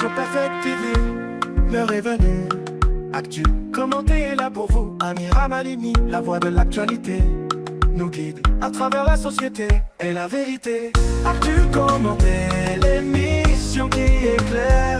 Génération Perfect TV, l'heure est venue. Actu, commenté est là pour vous. Amira Malini, la voix de l'actualité, nous guide à travers la société et la vérité. Actu, commenté, l'émission qui éclaire.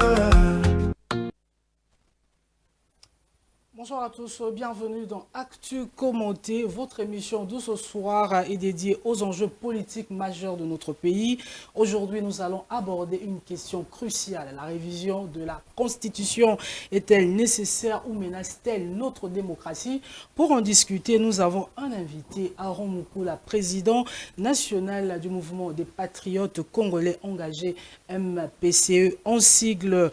Bonjour à tous, bienvenue dans Actu Commenté. Votre émission de ce soir est dédiée aux enjeux politiques majeurs de notre pays. Aujourd'hui, nous allons aborder une question cruciale. La révision de la Constitution est-elle nécessaire ou menace-t-elle notre démocratie? Pour en discuter, nous avons un invité, Aaron Moukoula, président national du mouvement des patriotes congolais engagés MPCE, en sigle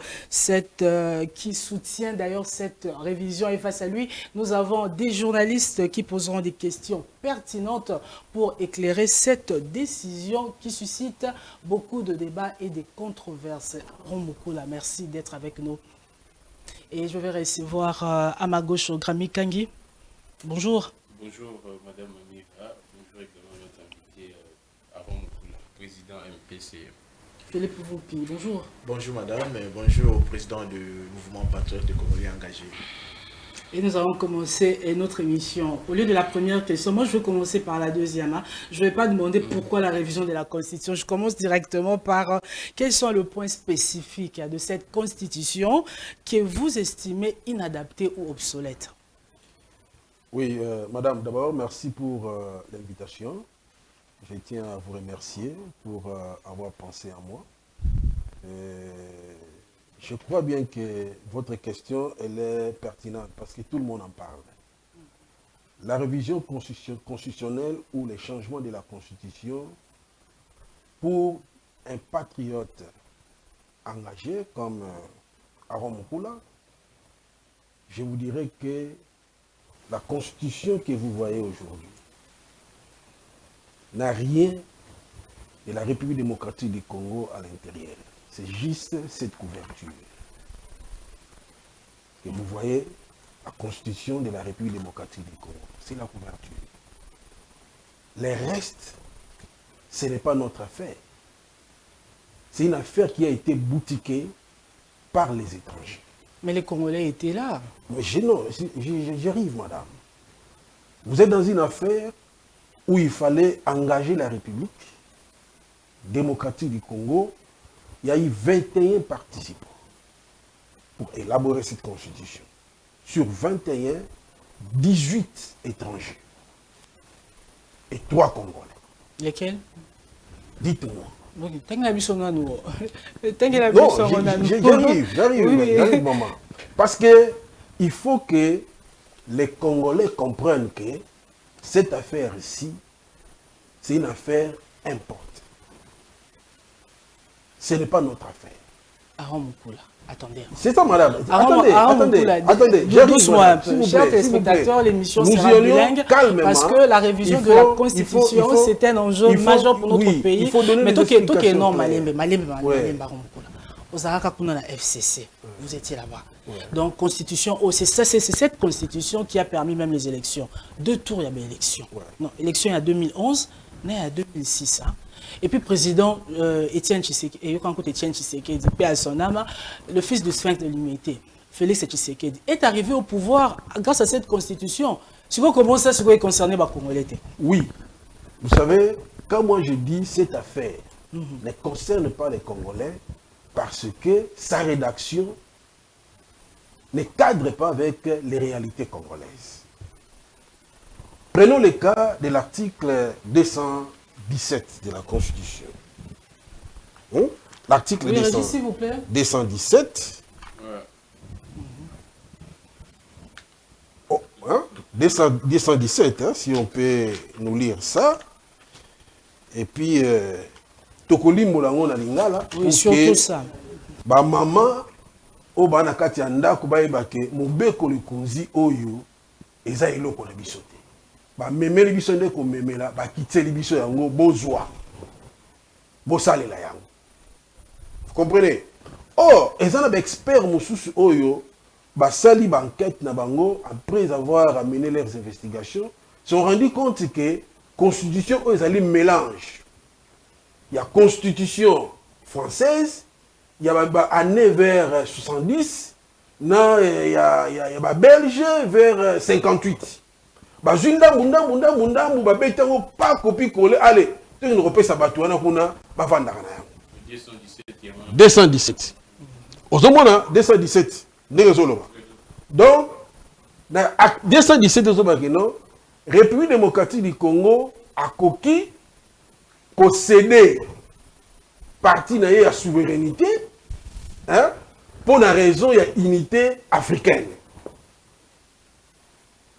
qui soutient d'ailleurs cette révision. Et face à lui, nous avons des journalistes qui poseront des questions pertinentes pour éclairer cette décision qui suscite beaucoup de débats et de controverses. Romokula, merci d'être avec nous. Et je vais recevoir à ma gauche Grami Kangi. Bonjour. Bonjour Madame Amira, bonjour également notre invité Aaron Moukoula, président MPCE. Philippe Voupi, bonjour. Bonjour madame, et bonjour au président du mouvement patriote de Congolais engagés. Et nous allons commencer notre émission. Au lieu de la première question, moi je vais commencer par la deuxième. Je ne vais pas demander pourquoi la révision de la Constitution. Je commence directement par quels sont les points spécifiques de cette Constitution que vous estimez inadaptée ou obsolète. Oui, madame, d'abord, merci pour l'invitation. Je tiens à vous remercier pour avoir pensé à moi. Je crois bien que votre question, elle est pertinente parce que tout le monde en parle. La révision constitutionnelle ou les changements de la Constitution, pour un patriote engagé comme Aaron Moukoula, je vous dirais que la Constitution que vous voyez aujourd'hui n'a rien de la République démocratique du Congo à l'intérieur. C'est juste cette couverture que vous voyez, la Constitution de la République démocratique du Congo. C'est la couverture. Les restes, ce n'est pas notre affaire. C'est une affaire qui a été boutiquée par les étrangers. Mais les Congolais étaient là. Mais j'arrive, madame. Vous êtes dans une affaire où il fallait engager la République démocratique du Congo. Il y a eu 21 participants pour élaborer cette constitution. Sur 21, 18 étrangers et 3 Congolais. Lesquels? Dites-moi. Non, j'arrive, maman. Parce qu'il faut que les Congolais comprennent que cette affaire-ci, c'est une affaire importante. Ce n'est pas notre affaire. Aaron Moukoula, attendez. C'est ça, madame. Attendez. Doucement un peu. Chers téléspectateurs, l'émission sera bilingue parce que la révision de la Constitution, c'est un enjeu majeur pour notre pays. Mais tout qui est non, Aaron Moukoula. Aux Araka Kuna FCC, vous étiez là-bas. Donc, Constitution, c'est cette Constitution qui a permis même les élections. 2 tours, il y avait élection. Non, élection il y a 2011, né à 2006. Et puis, président Étienne Tshisekedi, paix à son âme, le fils du sphinx de l'humanité, Félix Tshisekedi, est arrivé au pouvoir grâce à cette constitution. Si vous commencez à ce concerné les Congolais. Oui. Vous savez, quand moi je dis cette affaire ne concerne pas les Congolais, parce que sa rédaction ne cadre pas avec les réalités congolaises. Prenons le cas de l'article 217 de la Constitution. L'article 217. Oh, 217, si on peut nous lire ça. Et puis, Tokoli Molango na lingala. Oui, surtout ça. Ba maman, o bana kati anda kubayeba ke mobeko likunzi oyo eza eloko na biso te. Ba memeli biso nde ko memela, ba kiteli biso yango bozwa. Bosalela yango. Vous comprenez? Or, eza na expert mosusu oyo ba sali ba enquête na bango après avoir amené leurs investigations, se sont rendu compte que constitution oyo ezali mélange. Il y a constitution française, il y a année vers 70, il y a Belge vers 58. Bazunda munda babeta pas copie coller allez, tu ne repères ça batouana kuna bavanda kana. 217. Ozomona 217 ndezoloba. Donc na 217 ozobaki non, République démocratique du Congo a coquille posséder partie de la souveraineté, hein, pour une raison, il y a unité africaine.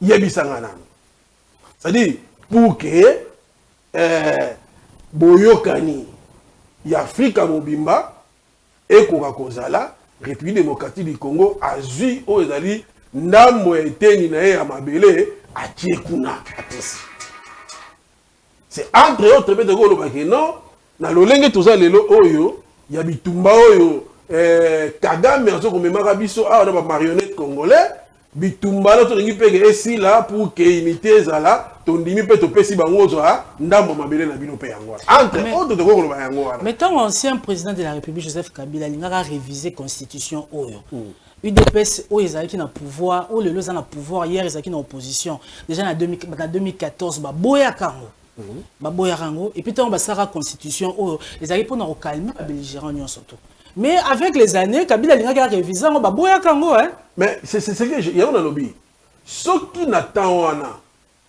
Il y a bisangana. C'est-à-dire, pour que Boyokani, il y a Afrique à Mobimba, et Korakozala, République démocratique du Congo, a vu aux alliés, Nambo eteni na ye amabele, a Tiekuna. C'est entre autres, mais de gros, non, na lolenge toza lelo oyo ya bitumba oyo Kagame azo komemaka biso awa na ba marionnette congolais bitumba na to ngi peke esi là pour que unité ezala tondimi pe to pesi bango zo ndambo mabele na bino pe yango entre autres de gros ba yango mais tant ancien président de la République Joseph Kabila lingaka réviser constitution oyo UDPS oyo ezalaki na pouvoir oyo lelo za na pouvoir hier ezalaki na opposition déjà na 2014 ba boya kango baboya rango et puis tant basara constitution oh les arrivent pour nous calmer les belligérants surtout mais avec les années Kabila linga réviser on baboya kango hein mais c'est ce que il y a dans le lobby ce qui n'attend wana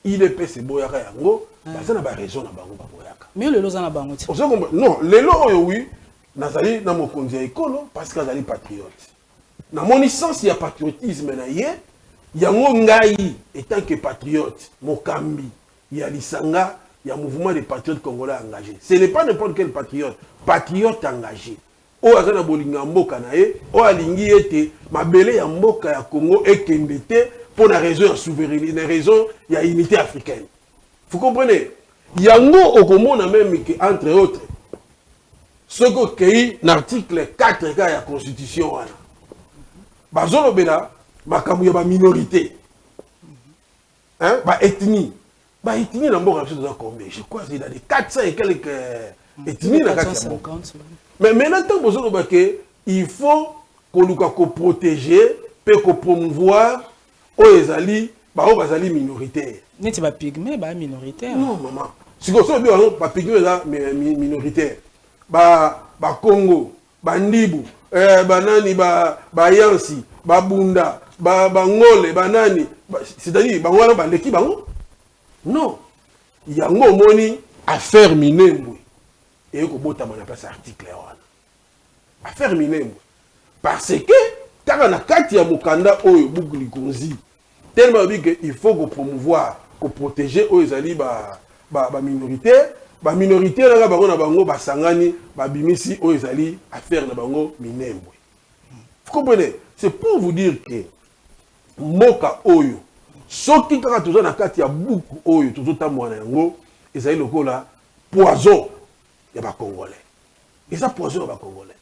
il est pèse boya rango ça n'a pas raison na bango baboya mais le loza na bango non les lots oui nazali na mokonzi ekolo parce que nazali patriote na mon sens il y a patriotisme na ye yango ngai étant que patriote mokambi ya lisanga. Il y a un mouvement de patriotes congolais engagés. Ce n'est pas n'importe quel patriote. Patriote engagé. O azana bolinga mboka na ye, o alingi ete mabele ya mboka ya Congo ekembete pour la raison de souveraineté, la raison de l'unité africaine. Vous comprenez? Yango okomona même que entre autres ce que l'article 4 de la constitution wana. Bazolo bela makamu ya ba minorité. Hein? Ba ethnie. Bah, ethnie n'a pas combien. Je crois qu'il y a des 400 et quelques ethnies dans 450. Mais maintenant, il faut qu'on protéger, qu'on promouvoir les alliés minoritaires. N'est-ce pas pygmée, minoritaire? Non, maman. Si vous savez, pas pygmée minoritaire. Congo, Ndibu, Banani, Yansi, Bunda, Ngole, Banani. C'est-à-dire, l'équipe, non, il y a un moni affaire minembwe et ko bota mana place article wana. Affaire minembwe parce que tant na kati ya mukanda oyo buguli konzi tellement que il faut ko promouvoir, ko protéger aux ali ba minorité na bango na bango basangani ba bimisi aux ali affaire na bango minembwe. Vous comprenez? C'est pour vous dire que moka oyo soki kaka toza na kati ya buku oyo tozotamwana yango ezali lokola poison ya ba congolais. Eza poison ya ba congolais.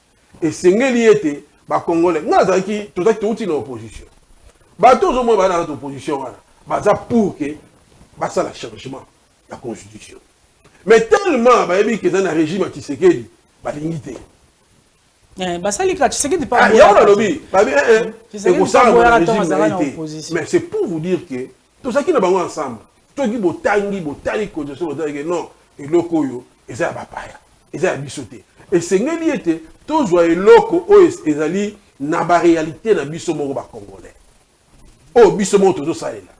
Esengeli ete ba congolais ngazaki tozaki touti na opposition. Ba tozo mo ba na opposition wana. Baza pour que basa la changement la constitution. Mais tellement ba yebi que dans un régime Tshisekedi ba lingité. Basali ka Tshisekedi pas il y a lobby mais c'est pour vous dire que tout ça qui n'a pas ensemble tout qui botangi botali ko de que non et loko yo eza ba paya eza bisoté et sengeli était toujours loko o ezali na ba réalité na biso moko ba congolais oh biso moko to salela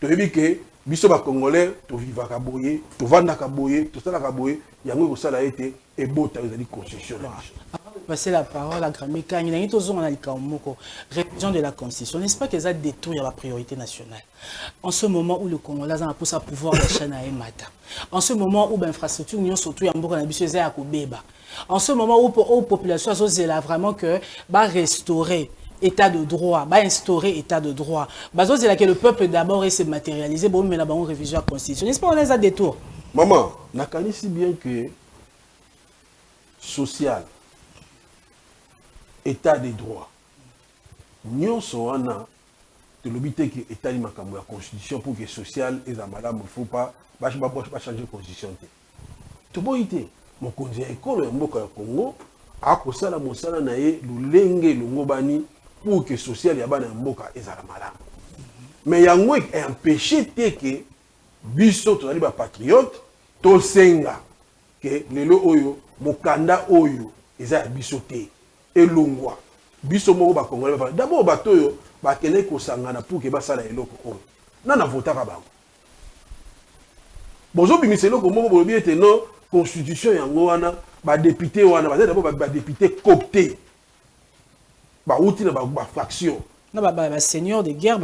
to yebi que biso ba congolais to vivaka boye to vandaka boye to sala ka boye yango ko sala été et bota ezali constitution na biso. Passer la parole à Gramika, il y a une révision de la Constitution. N'est-ce pas qu'ils ont détruit la priorité nationale? En ce moment où le Congolais a pour sa pouvoir la chaîne à Emata. En ce moment où l'infrastructure nous surtout en en ce moment où la population a vraiment que restaurer état de droit, instaurer état de droit. C'est que le peuple d'abord se matérialiser, mais là on révision la Constitution. N'est-ce pas on a des détours? Maman, n'a qu'à si bien que social. État des droits. Nous sommes de l'obité qui est la constitution pour que social et la madame ne faut pas changer de constitution. Tout bon été, mon conseil école Congo akosala mosala na ye lulenge longobani pour que social ya bana mboka ezala malamu. Mais yango empêché te que biso tozali ba patriote to senga que lelo oyo mokanda oyo eza ya biso te elongwa biso moko ba congolais ba d'abord bato oyo ba kene ko sangana pour que basala eloko oyo nana votaka bango bozo bimiselo ko moko bolobi ete non constitution yango wana ba député wana ba d'abord ba député copté ba outi na ba fraction ba seigneur de guerre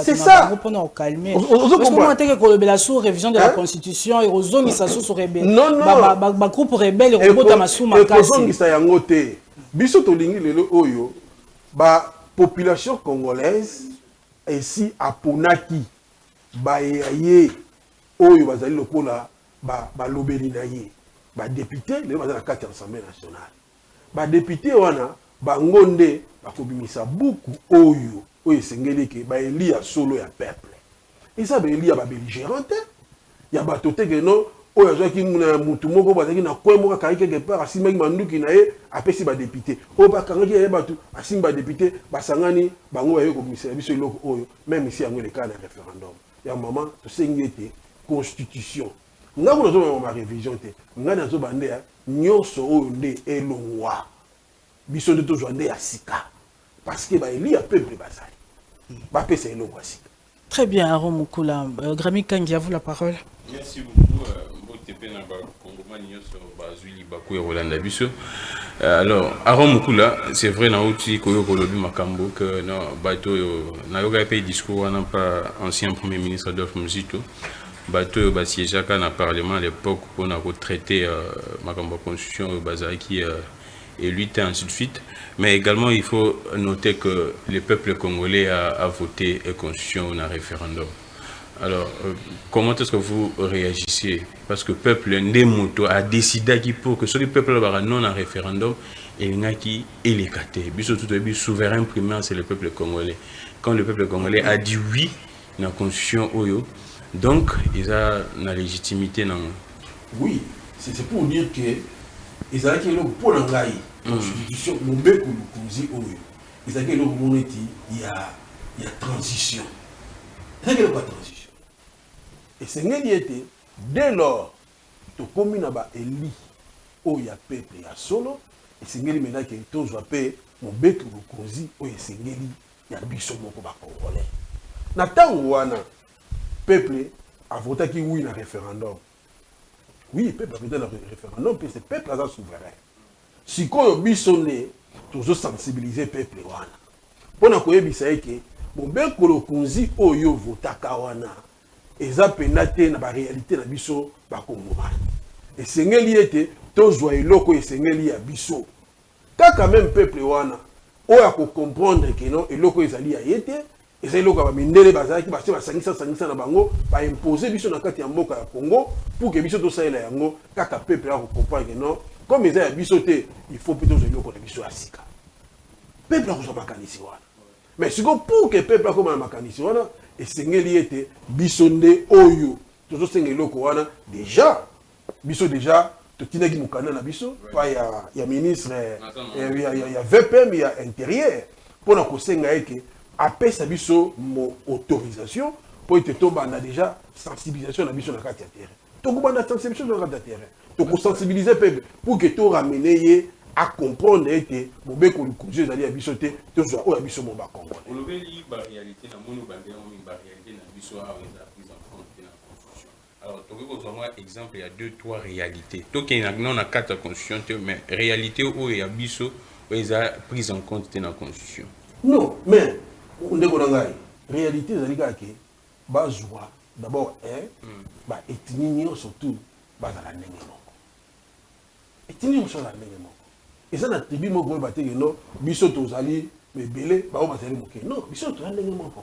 c'est ça pour calmer parce que moi que kolobela sous révision de la constitution et ozongi sa sous rebelle non ba groupe rebelle robota masuma kasi ozongi sa yango te biso to lingi lelo oyo ba population congolaise ici aponaki ba yaye oyo bazali lokola ba lobeli na ye ba député le bazala kati l'Assemblée nationale ba député wana ba ngonde bakobimisa buku oyo oyo esengeli ke ba elia solo ya peuple eza ba elia ba belligérant te ya bato te ke no oyo azwaki na mutu moko bazaki na coin moko kaki quelque part asimaki manduki na ye apesi ba député oyo bakangaki ye bato asimba ba député basangani bango baye kobimisa biso eloko oyo même ici yango le cas de référendum ya maman tosengi ete constitution ngako nazo ma révision te ngana nazo bande ya nyonso oyo nde elongwa biso de toujours nde ya sika parce que ba eli ya peuple basali ba pesa elongwa sika. Très bien Aaron Mukula. Grami Kangi, à vous la parole. Merci beaucoup. Alors, Aaron Mukula, c'est vrai, Naouti, Koyo Kolobi Makambo, que non, Bato, Nayoga Pay discours, n'a pas ancien premier ministre Adolphe Muzito. Bato, Basiejaka, dans le Parlement à l'époque, pour traiter Makambo Constitution, Bazaki, et lui, ainsi de suite. Mais également, il faut noter que le peuple congolais a voté une constitution ou un référendum. Alors, comment est-ce que vous réagissez? Parce que le peuple Ndemoto a décidé qu'il faut que ce peuple non un référendum et il y a qui est l'écarté. Le souverain primaire, c'est le peuple congolais. Quand le peuple congolais a dit oui à la constitution Oyo, donc il a la légitimité. Non? Oui, c'est pour dire que ils ont été pour l'engager. Constitution, mon bec ou le cousin Oyo. Ils ont été il y a transition. Il y a pas transition. Et c'est ce qui dès lors, tu communes là-bas élit où il y a peuple, il y a solo, et c'est ce qui maintenant que tu as fait mon bec ou le cousin où il y a biso moko ba congolais. Na tango wana peuple a voté qui oui na référendum. Oui, le peuple a voté dans le référendum, puis c'est peuple là souverain. Si koyo biso ne toujours sensibiliser peuple wana. Pona koyebisa eke mon bec ou le cousin oyo votaka wana. Eza penate na ba réalité na biso ba kongomani. Et sengeli ete tozwa eloko esengeli ya biso. Kaka même peuple wana oya ko comprendre que non eloko ezali ya yete, eza eloko ba mindele bazaki ba sangisa na bango ba imposer biso na kati ya mboka ya Congo pour que biso to saela yango kaka peuple a ko comprendre que non comme eza ya biso te il faut plutôt eloko na biso asika. Peuple a ko makanisi wana. Mais si pour que peuple a ko makanisi wana et sengeli ete bisonde oyo toujours sengeli ko wana déjà biso déjà to tinaki mukana na biso pa ya ministre ya VPM ya intérieur pour na ko senga eke apesa biso mo autorisation pour ete to bana déjà sensibilisation na biso na kati ya terrain to ko bana sensibilisation na kati ya terrain to ko sensibiliser peuple pour que to ramener à comprendre que mon bec ou le cousin d'aller à bisoter tout ça ou à biso mon bacon. On le veut la réalité na mono bandé on une réalité na biso a prise en compte dans la constitution. Alors tu veux qu'on exemple il y a 2-3 réalités. Donc il y a non na quatre constitution mais réalité où il y a biso où ils a prise en compte dans la constitution. Non, mais on est dans réalité c'est que bazwa d'abord ba ethnie surtout bazala ndenge moko. Ethnie sur la ndenge moko. Et ça, la tribu moko batté non, biso tozali mais belé, ba o bateli moké. Non, biso tozali moko.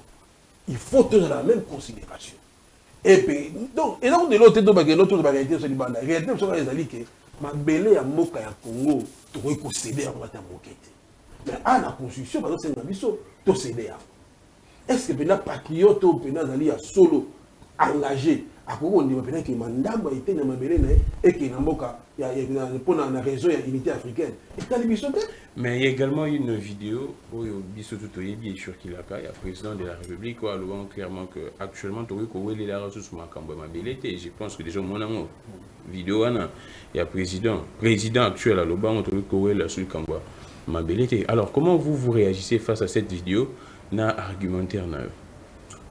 Il faut tenir la même considération. Et puis donc et donc de l'autre to ba que notre réalité sur libanda. Réalité sur les ali que ma belé ya moka ya Congo to ko céder à bata moké. Mais à la constitution ba c'est biso to céder. Est-ce que ben patriote ou ben ali ya solo engagé akoko ndima pena ke mandamba ete na mabele na et que na mboka ya pour na réseau ya unité africaine et tali biso te. Mais il y a également une vidéo où biso tout yebi sur Kilaka, il y a président de la République où allouant clairement que actuellement to ko weli la ressource makambo mabele te. Je pense que déjà mon amour vidéo ana il y a président actuel à Lobango to ko weli la sur Kamba mabele te. Alors comment vous réagissez face à cette vidéo na argumentaire na?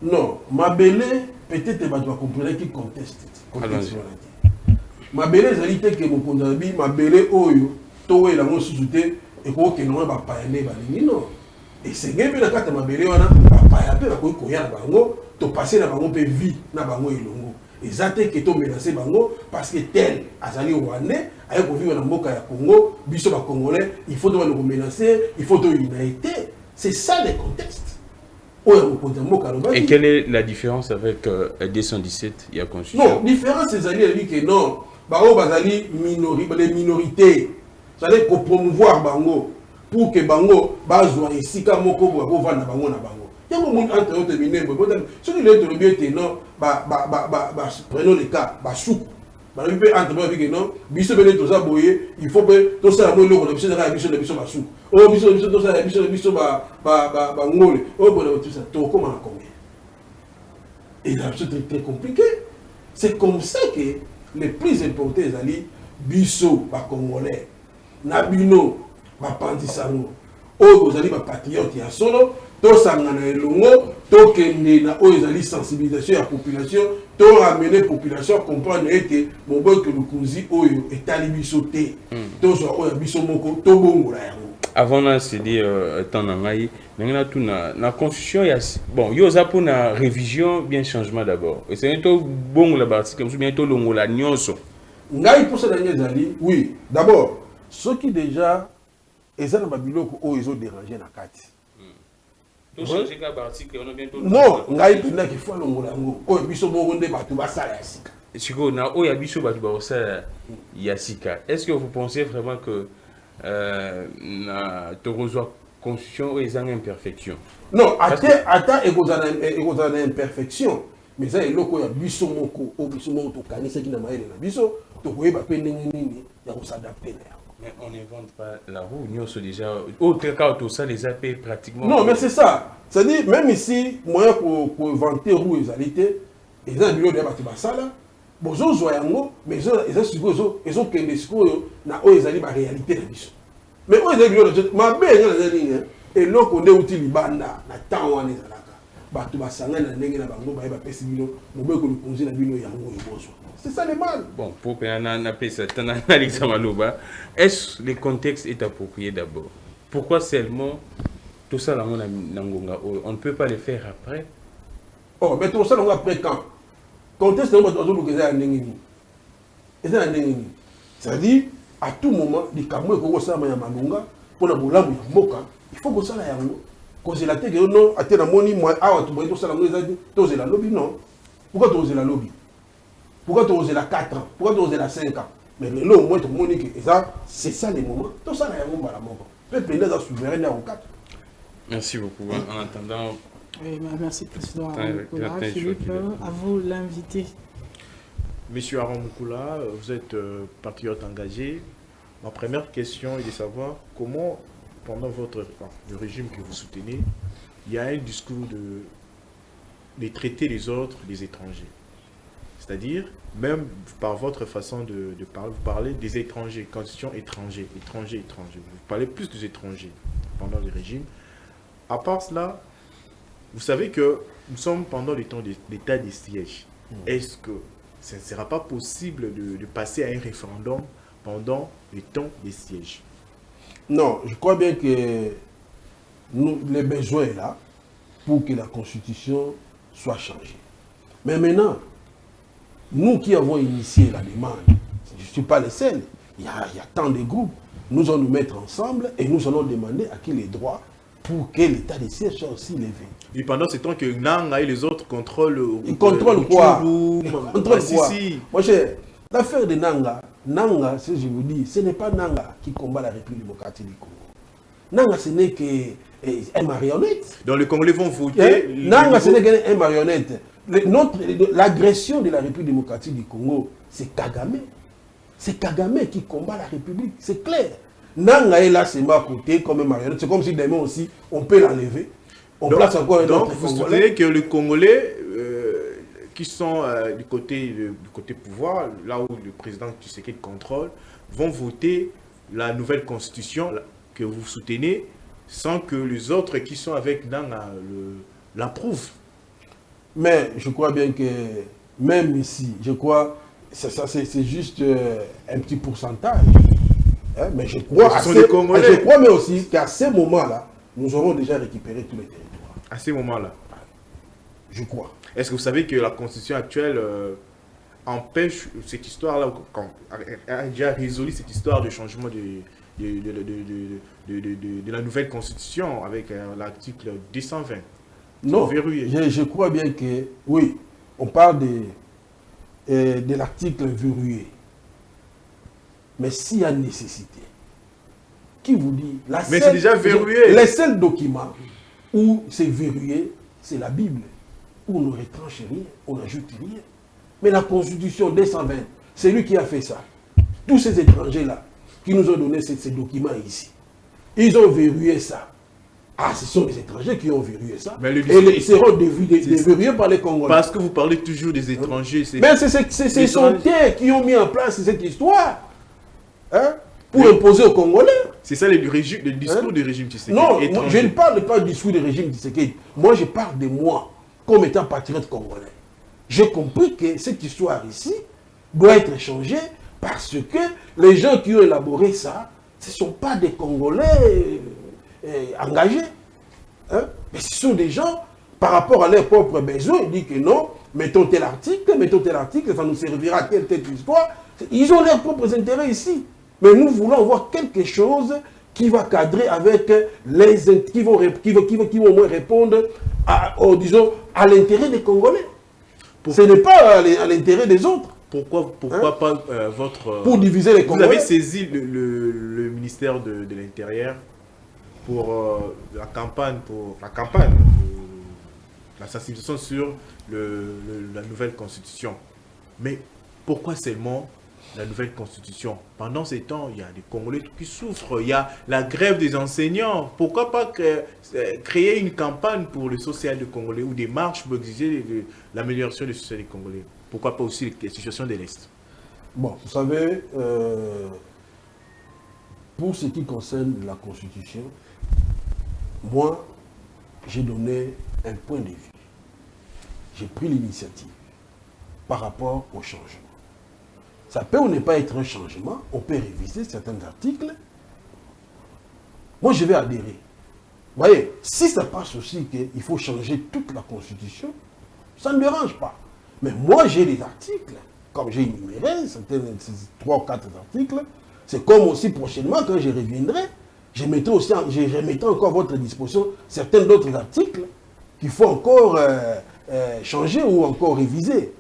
Non, mabele peut-être ba doit comprendre qui conteste. Mabele ezali te ke mokonza bi mabele oyo to wela mo susute et ko ke no ba paele ba lingi non. Et c'est bien na kata mabele wana ba paela pe ba ko koya na bango to passer na bango pe vie na bango ilongo. Ezate ke to menacer bango parce que tel azali rwandais aye ko vivre na mboka ya Congo, biso ba congolais, il faut to nous menacer, il faut to unité. C'est ça le contexte. Et quelle est la différence avec D117 il y a constitution? Non, différence c'est à dire que non, bao bazali les minorités, ça veut dire promouvoir bango pour que bango bazwa ici comme moko bo vendre bango na bango. Il y a mon entre autres mineurs, ce qui est le mieux non, prenons le cas, souk. Il faut que tout ça, c'est très compliqué. C'est comme ça que les plus importants ali biso ba congolais nabino ba pandisano o bozali ba patriote ya solo to sangana elongo to kende na o ezali sensibilisation ya population to ramener population à comprendre que mon boy que le cousin oyo etali biso te to so oyo biso moko to bongola yango. Avant là c'est dit temps nangai nangana tout na constitution ya bon yo za pour na révision bien changement d'abord et c'est to bongola parti comme bien to longola nyonso ngai pour ça dernier zali oui d'abord ceux qui déjà ezana babiloko oyo ezo déranger na kati. Non, ngai pena ki faut longola ngo oyo biso bongonde batu basala ya sika. Siko na oyo biso batu basala ya sika. Est-ce que vous pensez vraiment que na to reçoit constitution et une imperfection? Non, ata ekozana imperfection, mais ça eloko ya biso moko o biso moko to kanisa ki na maele na biso to koyeba pe ndenge nini ya ko s'adapter na. Mais on n'invente pas la roue, nous sommes déjà autre cas tout ça les AP pratiquement. Non, mais c'est ça. C'est-à-dire même ici moyen pour inventer roue et alité, et ça bilo de batu basala, bozo zoyango, mais ils ont supposé ils ont que les scoles na o ezali ba réalité na biso. Mais o ezali bilo de ma be na ligne et loko nde uti libanda na temps wana ezalaka. Batu basanga na ndenge na bango ba pesi bilo, mobeko lukonzi na bino yango yobozo. C'est ça le mal. Bon, pour est-ce que le contexte est approprié d'abord? Pourquoi seulement tout ça on ne peut pas le faire après? Oh, mais tout ça on après quand? Contexte c'est-à-dire à tout moment, les camerounais qui sont en Malunga pour la boulanger moka, il faut que ça la yango. Cause la tête non, à tel moment moi ah tu vois tout ça la la lobby non. Pourquoi tu la lobby? Pourquoi tu oses la 4 ans? Pourquoi tu oses la 5 ans? Mais là, au moins, c'est ça les moments. Tout ça, il y a un moment. Le peuple est souverain à 4. Merci beaucoup. En attendant. Oui, merci, Président Aron. Philippe, à vous l'inviter. Monsieur Aron Moukoula, vous êtes patriote engagé. Ma première question est de savoir comment, pendant le régime que vous soutenez, il y a un discours de traiter les autres, les étrangers. C'est-à-dire, même par votre façon de parler, vous parlez des étrangers, constitution étranger. Vous parlez plus des étrangers pendant le régime. À part cela, vous savez que nous sommes pendant le temps de l'état des sièges. Est-ce que ce ne sera pas possible de passer à un référendum pendant le temps des sièges? Non, je crois bien que le besoin est là pour que la constitution soit changée. Mais maintenant, nous qui avons initié la demande, je ne suis pas le seul, il y a tant de groupes, nous allons nous mettre ensemble et nous allons demander à qui les droits pour que l'état des sièges soit aussi levé. Et pendant ce temps que Nanga et les autres contrôlent... Ils contrôlent quoi? Ils contrôlent quoi? Moi, l'affaire de Nanga, si je vous dis, ce n'est pas Nanga qui combat la République démocratique du Congo. Nanga, ce n'est qu'un marionnette. Donc les Congolais vont voter. Nanga, ce n'est qu'un marionnette. L'agression de la République démocratique du Congo, c'est Kagame. C'est Kagame qui combat la République, c'est clair. Nanga est là, c'est ma côté comme un marionnette. C'est comme si demain aussi, on peut l'enlever. On place encore un autre donc, vous soutenez que les Congolais qui sont du côté pouvoir, là où le président Tshisekedi contrôle, vont voter la nouvelle constitution que vous soutenez sans que les autres qui sont avec Nanga l'approuvent. Mais je crois bien que même ici, je crois c'est juste un petit pourcentage. Hein, mais je crois, mais aussi qu'à ce moment-là, nous aurons déjà récupéré tous les territoires. À ce moment-là, je crois. Est-ce que vous savez que la constitution actuelle empêche cette histoire-là, a déjà résolu cette histoire de changement de la nouvelle constitution avec l'article 220? Non, je crois bien que, oui, on parle de l'article verrouillé. Mais s'il y a nécessité, qui vous dit... Mais c'est déjà verrouillé. Les seuls documents où c'est verrouillé, c'est la Bible, où on ne retranche rien, on n'ajoute rien. Mais la Constitution 220, c'est lui qui a fait ça. Tous ces étrangers-là, qui nous ont donné ces documents ici, ils ont verrouillé ça. Ah, ce sont les étrangers qui ont verrouillé ça. Mais ils seront déverrouillés par les Congolais. Parce que vous parlez toujours des étrangers. Mais c'est son terre qui ont mis en place cette histoire. Hein, pour imposer aux Congolais. C'est ça le discours du régime Tshisekedi. Non, je ne parle pas du discours du régime Tshisekedi. Moi, je parle de moi, comme étant patriote congolais. J'ai compris que cette histoire ici doit être changée parce que les gens qui ont élaboré ça, ce ne sont pas des Congolais engagés. Hein? Mais ce sont des gens, par rapport à leurs propres besoins, ils disent que non, mettons tel article, ça nous servira à telle histoire. Ils ont leurs propres intérêts ici. Mais nous voulons voir quelque chose qui va cadrer avec les qui vont au moins répondre à l'intérêt des Congolais. Ce n'est pas à l'intérêt des autres. Pourquoi pas votre... Pour diviser les Congolais. Vous avez saisi le ministère de l'Intérieur pour la sensibilisation sur la nouvelle constitution. Mais pourquoi seulement la nouvelle constitution? Pendant ces temps, il y a des Congolais qui souffrent. Il y a la grève des enseignants. Pourquoi pas créer une campagne pour le social des Congolais ou des marches pour exiger l'amélioration du social des Congolais? Pourquoi pas aussi les situations de l'Est? Bon, vous savez, pour ce qui concerne la constitution, moi, j'ai donné un point de vue. J'ai pris l'initiative par rapport au changement. Ça peut ou ne pas être un changement, on peut réviser certains articles. Moi, je vais adhérer. Vous voyez, si ça passe aussi qu'il faut changer toute la Constitution, ça ne me dérange pas. Mais moi, j'ai des articles, comme j'ai énuméré, certains 3 ou 4 articles. C'est comme aussi prochainement, quand je reviendrai, je remettrai encore à votre disposition certains d'autres articles qu'il faut encore changer ou encore réviser.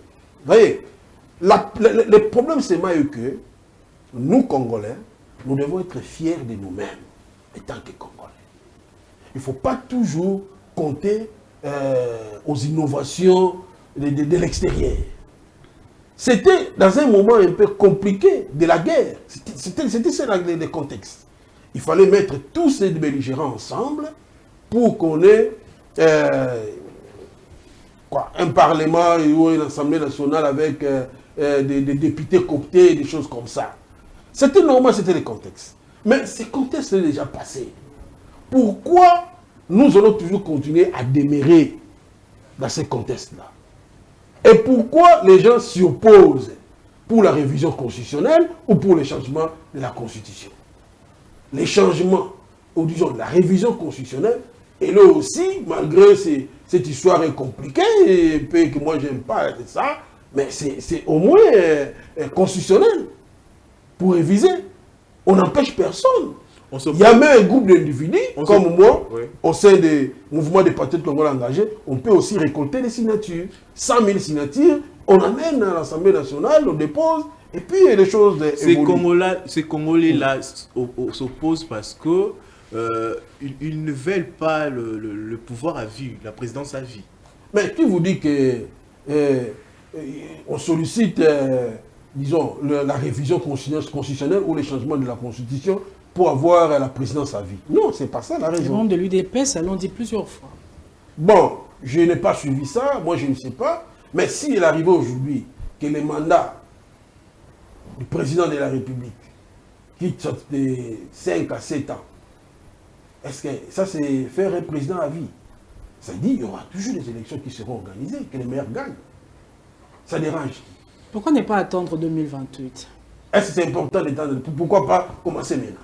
Vous voyez, le problème, c'est que nous, Congolais, nous devons être fiers de nous-mêmes, étant que Congolais. Il ne faut pas toujours compter aux innovations de l'extérieur. C'était dans un moment un peu compliqué de la guerre. C'était ça le contexte. Il fallait mettre tous ces belligérants ensemble pour qu'on ait un parlement ou une assemblée nationale avec des députés cooptés, des choses comme ça. C'était normal, c'était le contexte. Mais ce contexte est déjà passé. Pourquoi nous allons toujours continuer à demeurer dans ce contexte-là? Et pourquoi les gens s'y opposent pour la révision constitutionnelle ou pour le changement de la Constitution? Les changements, ou disons la révision constitutionnelle, et là aussi, malgré cette histoire est compliquée, et que moi j'aime pas ça, mais c'est au moins constitutionnel pour réviser. On n'empêche personne. Il y a même un groupe d'individus, comme moi, oui, au sein des mouvements des patriotes congolais engagés, on peut aussi récolter des signatures. 100 000 signatures, on amène à l'Assemblée nationale, on dépose, et puis les choses évoluent. Ces Congolais-là s'opposent parce que ils ne veulent pas le pouvoir à vie, la présidence à vie. Mais qui vous dit que on sollicite, disons, la révision constitutionnelle ou le changement de la Constitution pour avoir la présidence à vie? Non, c'est pas ça la raison. Les membres de l'UDP, ça l'ont dit plusieurs fois. Bon, je n'ai pas suivi ça, moi je ne sais pas, mais s'il arrivait aujourd'hui que les mandats du président de la République quittent de 5 à 7 ans, est-ce que ça c'est faire un président à vie? Ça dit qu'il y aura toujours des élections qui seront organisées, que les meilleurs gagnent. Ça dérange qui? Pourquoi ne pas attendre 2028? Est-ce que c'est important d'attendre? Pourquoi pas commencer maintenant?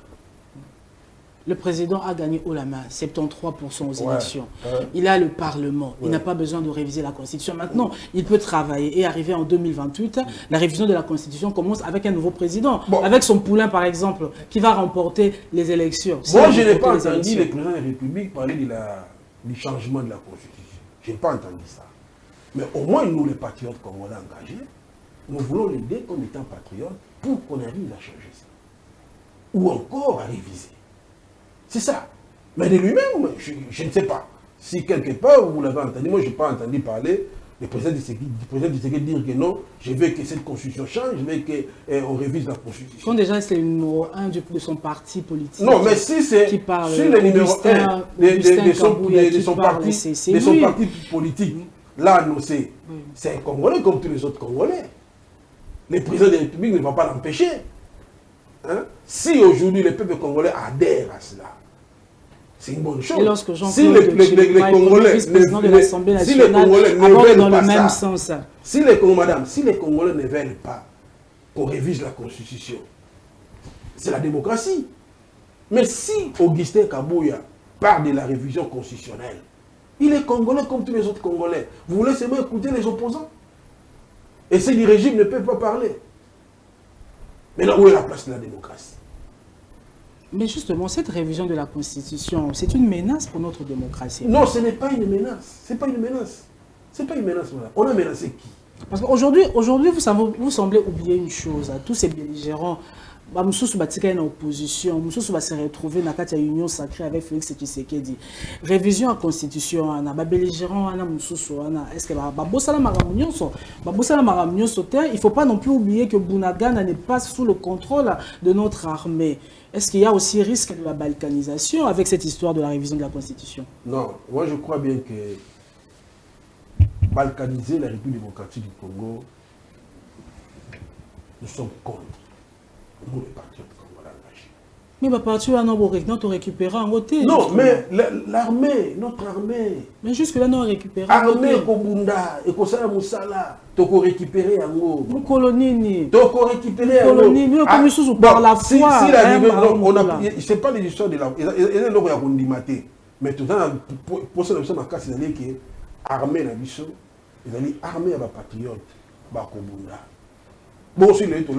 Le président a gagné haut la main, 73% aux élections. Il a le Parlement. Il n'a pas besoin de réviser la Constitution. Maintenant, il peut travailler et arriver en 2028. La révision de la Constitution commence avec un nouveau président. Bon. Avec son poulain, par exemple, qui va remporter les élections. Moi, je n'ai pas entendu le président de la République parler du changement de la Constitution. Je n'ai pas entendu ça. Mais au moins, nous, les patriotes congolais engagés, nous voulons l'aider comme étant patriotes pour qu'on arrive à changer ça. Ou encore à réviser. C'est ça. Mais de lui-même, je ne sais pas. Si quelque part, vous l'avez entendu, moi je n'ai pas entendu parler du président Tshisekedi dire que non, je veux que cette constitution change, je veux qu'on révise la constitution. Quand déjà c'est le numéro 1 de son parti politique. Non, mais si c'est sur le numéro 1 de son parti politique, là, nous c'est un Congolais comme tous les autres Congolais. Le président de la République ne va pas l'empêcher. Hein? Si aujourd'hui le peuple congolais adhère à cela, c'est une bonne chose. Et lorsque si les Congolais ne veulent pas ça, si les Congolais ne veulent pas qu'on révise la Constitution, c'est la démocratie. Mais si Augustin Kabouya parle de la révision constitutionnelle, il est Congolais comme tous les autres Congolais. Vous voulez seulement écouter les opposants? Et si le régime ne peut pas parler. Mais là, où est la place de la démocratie? Mais justement, cette révision de la Constitution, c'est une menace pour notre démocratie. Non, ce n'est pas une menace. Ce n'est pas une menace. Ce n'est pas une menace. Voilà. On a menacé qui? Parce qu'aujourd'hui, vous semblez oublier une chose. Tous ces belligérants, Moussous Batika est en opposition, Moussous va se retrouver dans la union sacrée avec Félix Tshisekedi. Révision à la Constitution, belligérant, est-ce que il ne faut pas non plus oublier que Bunagana n'est pas sous le contrôle de notre armée. Est-ce qu'il y a aussi risque de la balkanisation avec cette histoire de la révision de la Constitution? Non, moi je crois bien que balkaniser la République démocratique du Congo, nous sommes contre. Nous, les patriotes congolais engagés. Mais les patriotes, nous récupérons en côté. Non, mais l'armée, notre armée. Mais jusque-là, nous récupérons. L'armée, Kobunda, et Kosala Moussala, tu as récupéré en haut. Nous colonie. Tu as récupéré en haut. Nous comme sous par la foi. Si c'est pas l'histoire de la. Il y a un autre qui mais tout le temps, pour ça, nous casse que l'armée, ils ont dit armée à la patriote, Kobunda. Bon, si les gens ont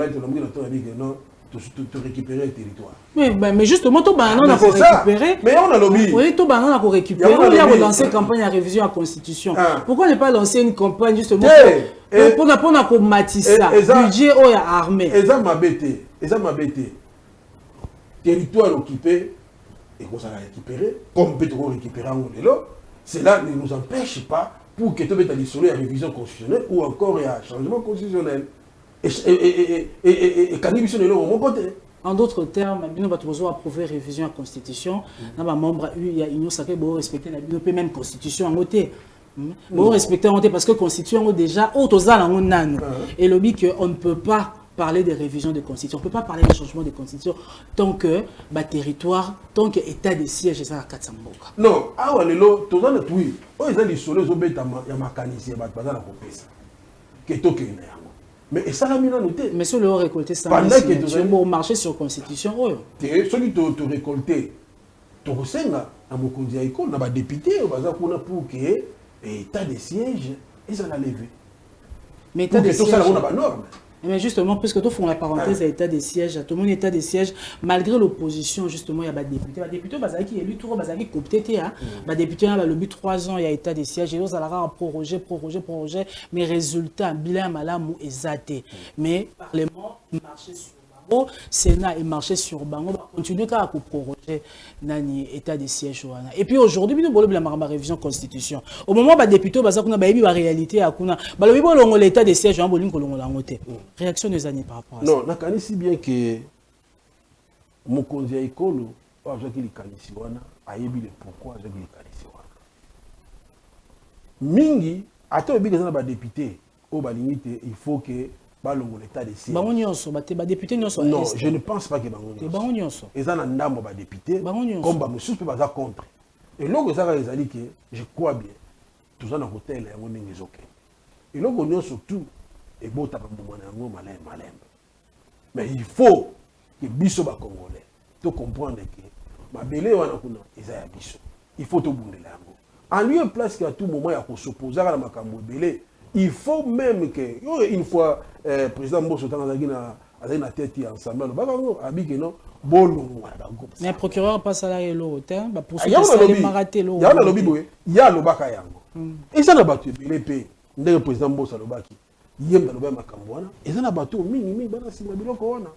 dit que non. De récupérer le territoire. Mais justement, tout le monde a récupéré. Mais on a lobby. Oui, tout le monde a récupéré. On a lancé une campagne à révision à la Constitution. Pourquoi ne pas lancer une campagne justement pour matisser ça? Budget ou armée. Et ça m'a bêté. Territoire occupé, et qu'on s'en a récupéré, comme peut on récupérer en Ondelo, cela ne nous empêche pas pour que tu aies la révision constitutionnelle ou encore un changement constitutionnel. Et Kanibison est là au mon côté. En d'autres termes, nous avons approuvé la révision à la Constitution. Nous avons membre il y a union sacrée pour respecter la même Constitution en côté. Pour respecter en côté parce que la Constitution déjà et le dit qu'on ne peut pas parler de révision de Constitution, on ne peut pas parler de changement de Constitution tant que territoire, tant que état de siège est à Katsamboka. Non, ah ouais, tout ça oui. Oh ils ont dit sur les obéis il y a ma canisse, il y a ma bazar la popesa. Que toque une. Mais ça l'a mis dans noté. Mais si on récolté ça, on marcher sur la Constitution. Ceux qui ont récolté, tu as dans mon conduit à l'école, on a des députés pour que l'état de siège, ils en a levé. Mais l'état de siège, on a pas norme. Mais justement, puisque tout font la parenthèse à l'état de siège, tout le monde état de siège, malgré l'opposition, justement, il y a des députés. Les députés, qui élu tout, qui coopté, les députés, le but 3 ans, il y a état de siège, et ils ont prorogé, mais résultat, bilan malamou et zaté. Mais Parlement, marché sur bango Sénat et marché sur bango va continuer à proroger nani état de siège wana. Et puis aujourd'hui nous bolobla maramba révision constitution. Au moment ba député baza kuna ba yebi ba réalité akuna balobi bolongo l'état de siège wana bolingo longo la ngote. Réaction des années par rapport à ça. Non, nakanisi bien que mokonzi ya ekolo azaki likanisi wana ayebi le pourquoi azaki likanisi wana. Mingi ata oyebi eza na ba député o balingi te il faut que balongo l'état de siège. Bango nyonso ba député nyonso. Non, je ne pense pas que bango nyonso. Bango nyonso. Eza na ndambo ba député comme ba mosusu pe baza contre. Et loko ezaka ezali que je crois bien toza na hotel yango ndenge ezoke. Et loko nyonso tout ebota ba mbuma na yango malem. Mais il faut que biso ba congolais to comprendre que mabele wana kuna eza ya biso. Il faut to bundela yango. En lieu et place qu'à tout moment il y a s'opposer à la makambo belé, il faut même que une fois président Mbosso tangazaki na tête ensemble bakango abi que non bolongo wana groupe. Mais procureur pas salarié lo terme ba pour ça les maraté lo. Ya na lobi boye, ya lobaka yango. Et ça na batu belé pe ndenge président Mbosso lobaki. Yemba loba makambo wana, eza na batu mingi bana sima biloko wana.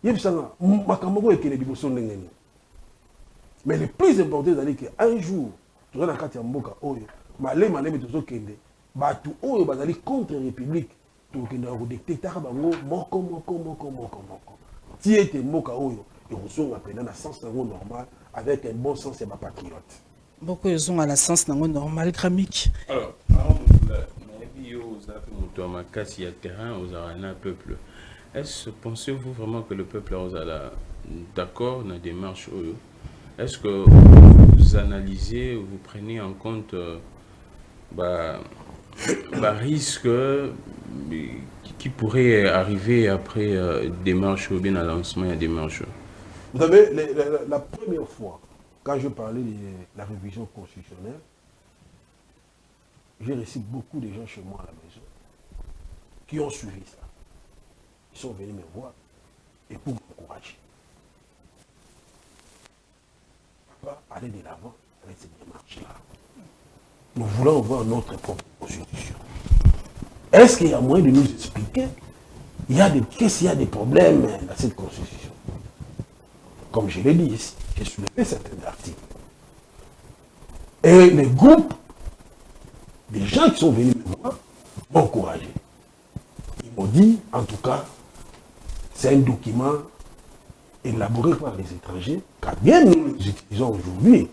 Yebisanga makambo ko ekele liboso ndenge ni. Mais le plus important c'est que un jour tout na kati ya mboka oyo malema tozo kende batu oyo bazali contre république to kende ko dictateur bango moko ti ete mboka oyo et ozonga pena na sens normal avec un bon sens et ma patriote beaucoup ils ont à la sens normal gramique. Alors makasi ya terrain aux arena peuple, est-ce pensez-vous vraiment que le peuple est d'accord dans la démarche oyo? Est-ce que vous analysez, vous prenez en compte risque qui pourrait arriver après démarche ou bien à lancement de démarche? Vous savez, la première fois, quand je parlais de la révision constitutionnelle, j'ai reçu beaucoup de gens chez moi à la maison qui ont suivi ça. Ils sont venus me voir et pour m'encourager. Aller de l'avant avec cette démarche-là. Nous voulons voir notre propre constitution. Est-ce qu'il y a moyen de nous expliquer qu'est-ce qu'il y a des problèmes dans cette constitution? Comme je l'ai dit ici, j'ai soulevé certains articles. Et les groupes, des gens qui sont venus me voir, m'ont encouragé. Ils m'ont dit, en tout cas, c'est un document élaboré par les étrangers, car bien nous les utilisons aujourd'hui,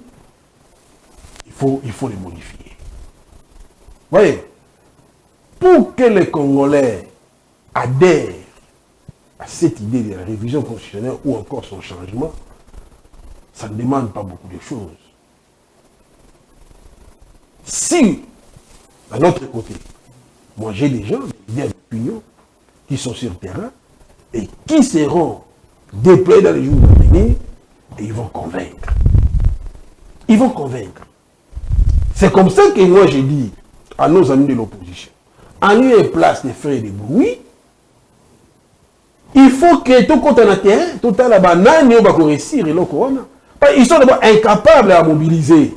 il faut les modifier. Voyez, pour que les Congolais adhèrent à cette idée de la révision constitutionnelle ou encore son changement, ça ne demande pas beaucoup de choses. Si, d'un autre côté, moi j'ai des gens, des opinions, qui sont sur le terrain et qui seront déployés dans les jours à venir et ils vont convaincre. Ils vont convaincre. C'est comme ça que moi j'ai dit à nos amis de l'opposition, en lieu et place de faire des bruits, il faut que tout compte en terrain, tout à la banane, on va réussir et ils sont d'abord incapables à mobiliser.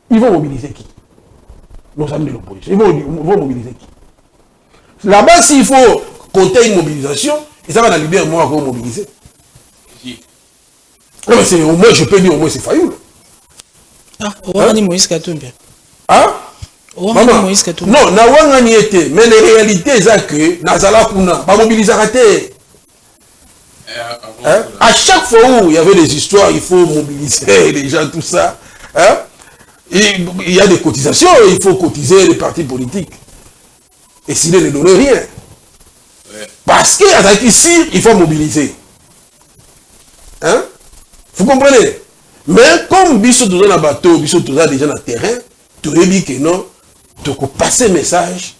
Ils vont mobiliser qui? Nos amis de l'opposition. Ils vont mobiliser qui? Là-bas, s'il faut compter une mobilisation, et ça va la libérer, moi, pour mobiliser. Non, mais au moins, je peux dire, au moins, c'est Fayoul. Ah, Ouangani Moïse Katumbi. Hein? Ouangani Moïse Katumbi. Non, na Ouangani était, mais les réalités, c'est que, Nazala Pouna, pas mobiliser à terre. À chaque fois où il y avait des histoires, il faut mobiliser les gens, tout ça. Hein? Il y a des cotisations, il faut cotiser les partis politiques. Et s'il ne donne rien. Ouais. Parce qu'ici, il faut mobiliser. Hein? Vous comprenez? Mais comme Bissot dans le bateau, Bissot déjà dans le terrain, tu as dit que non, tu as passé un message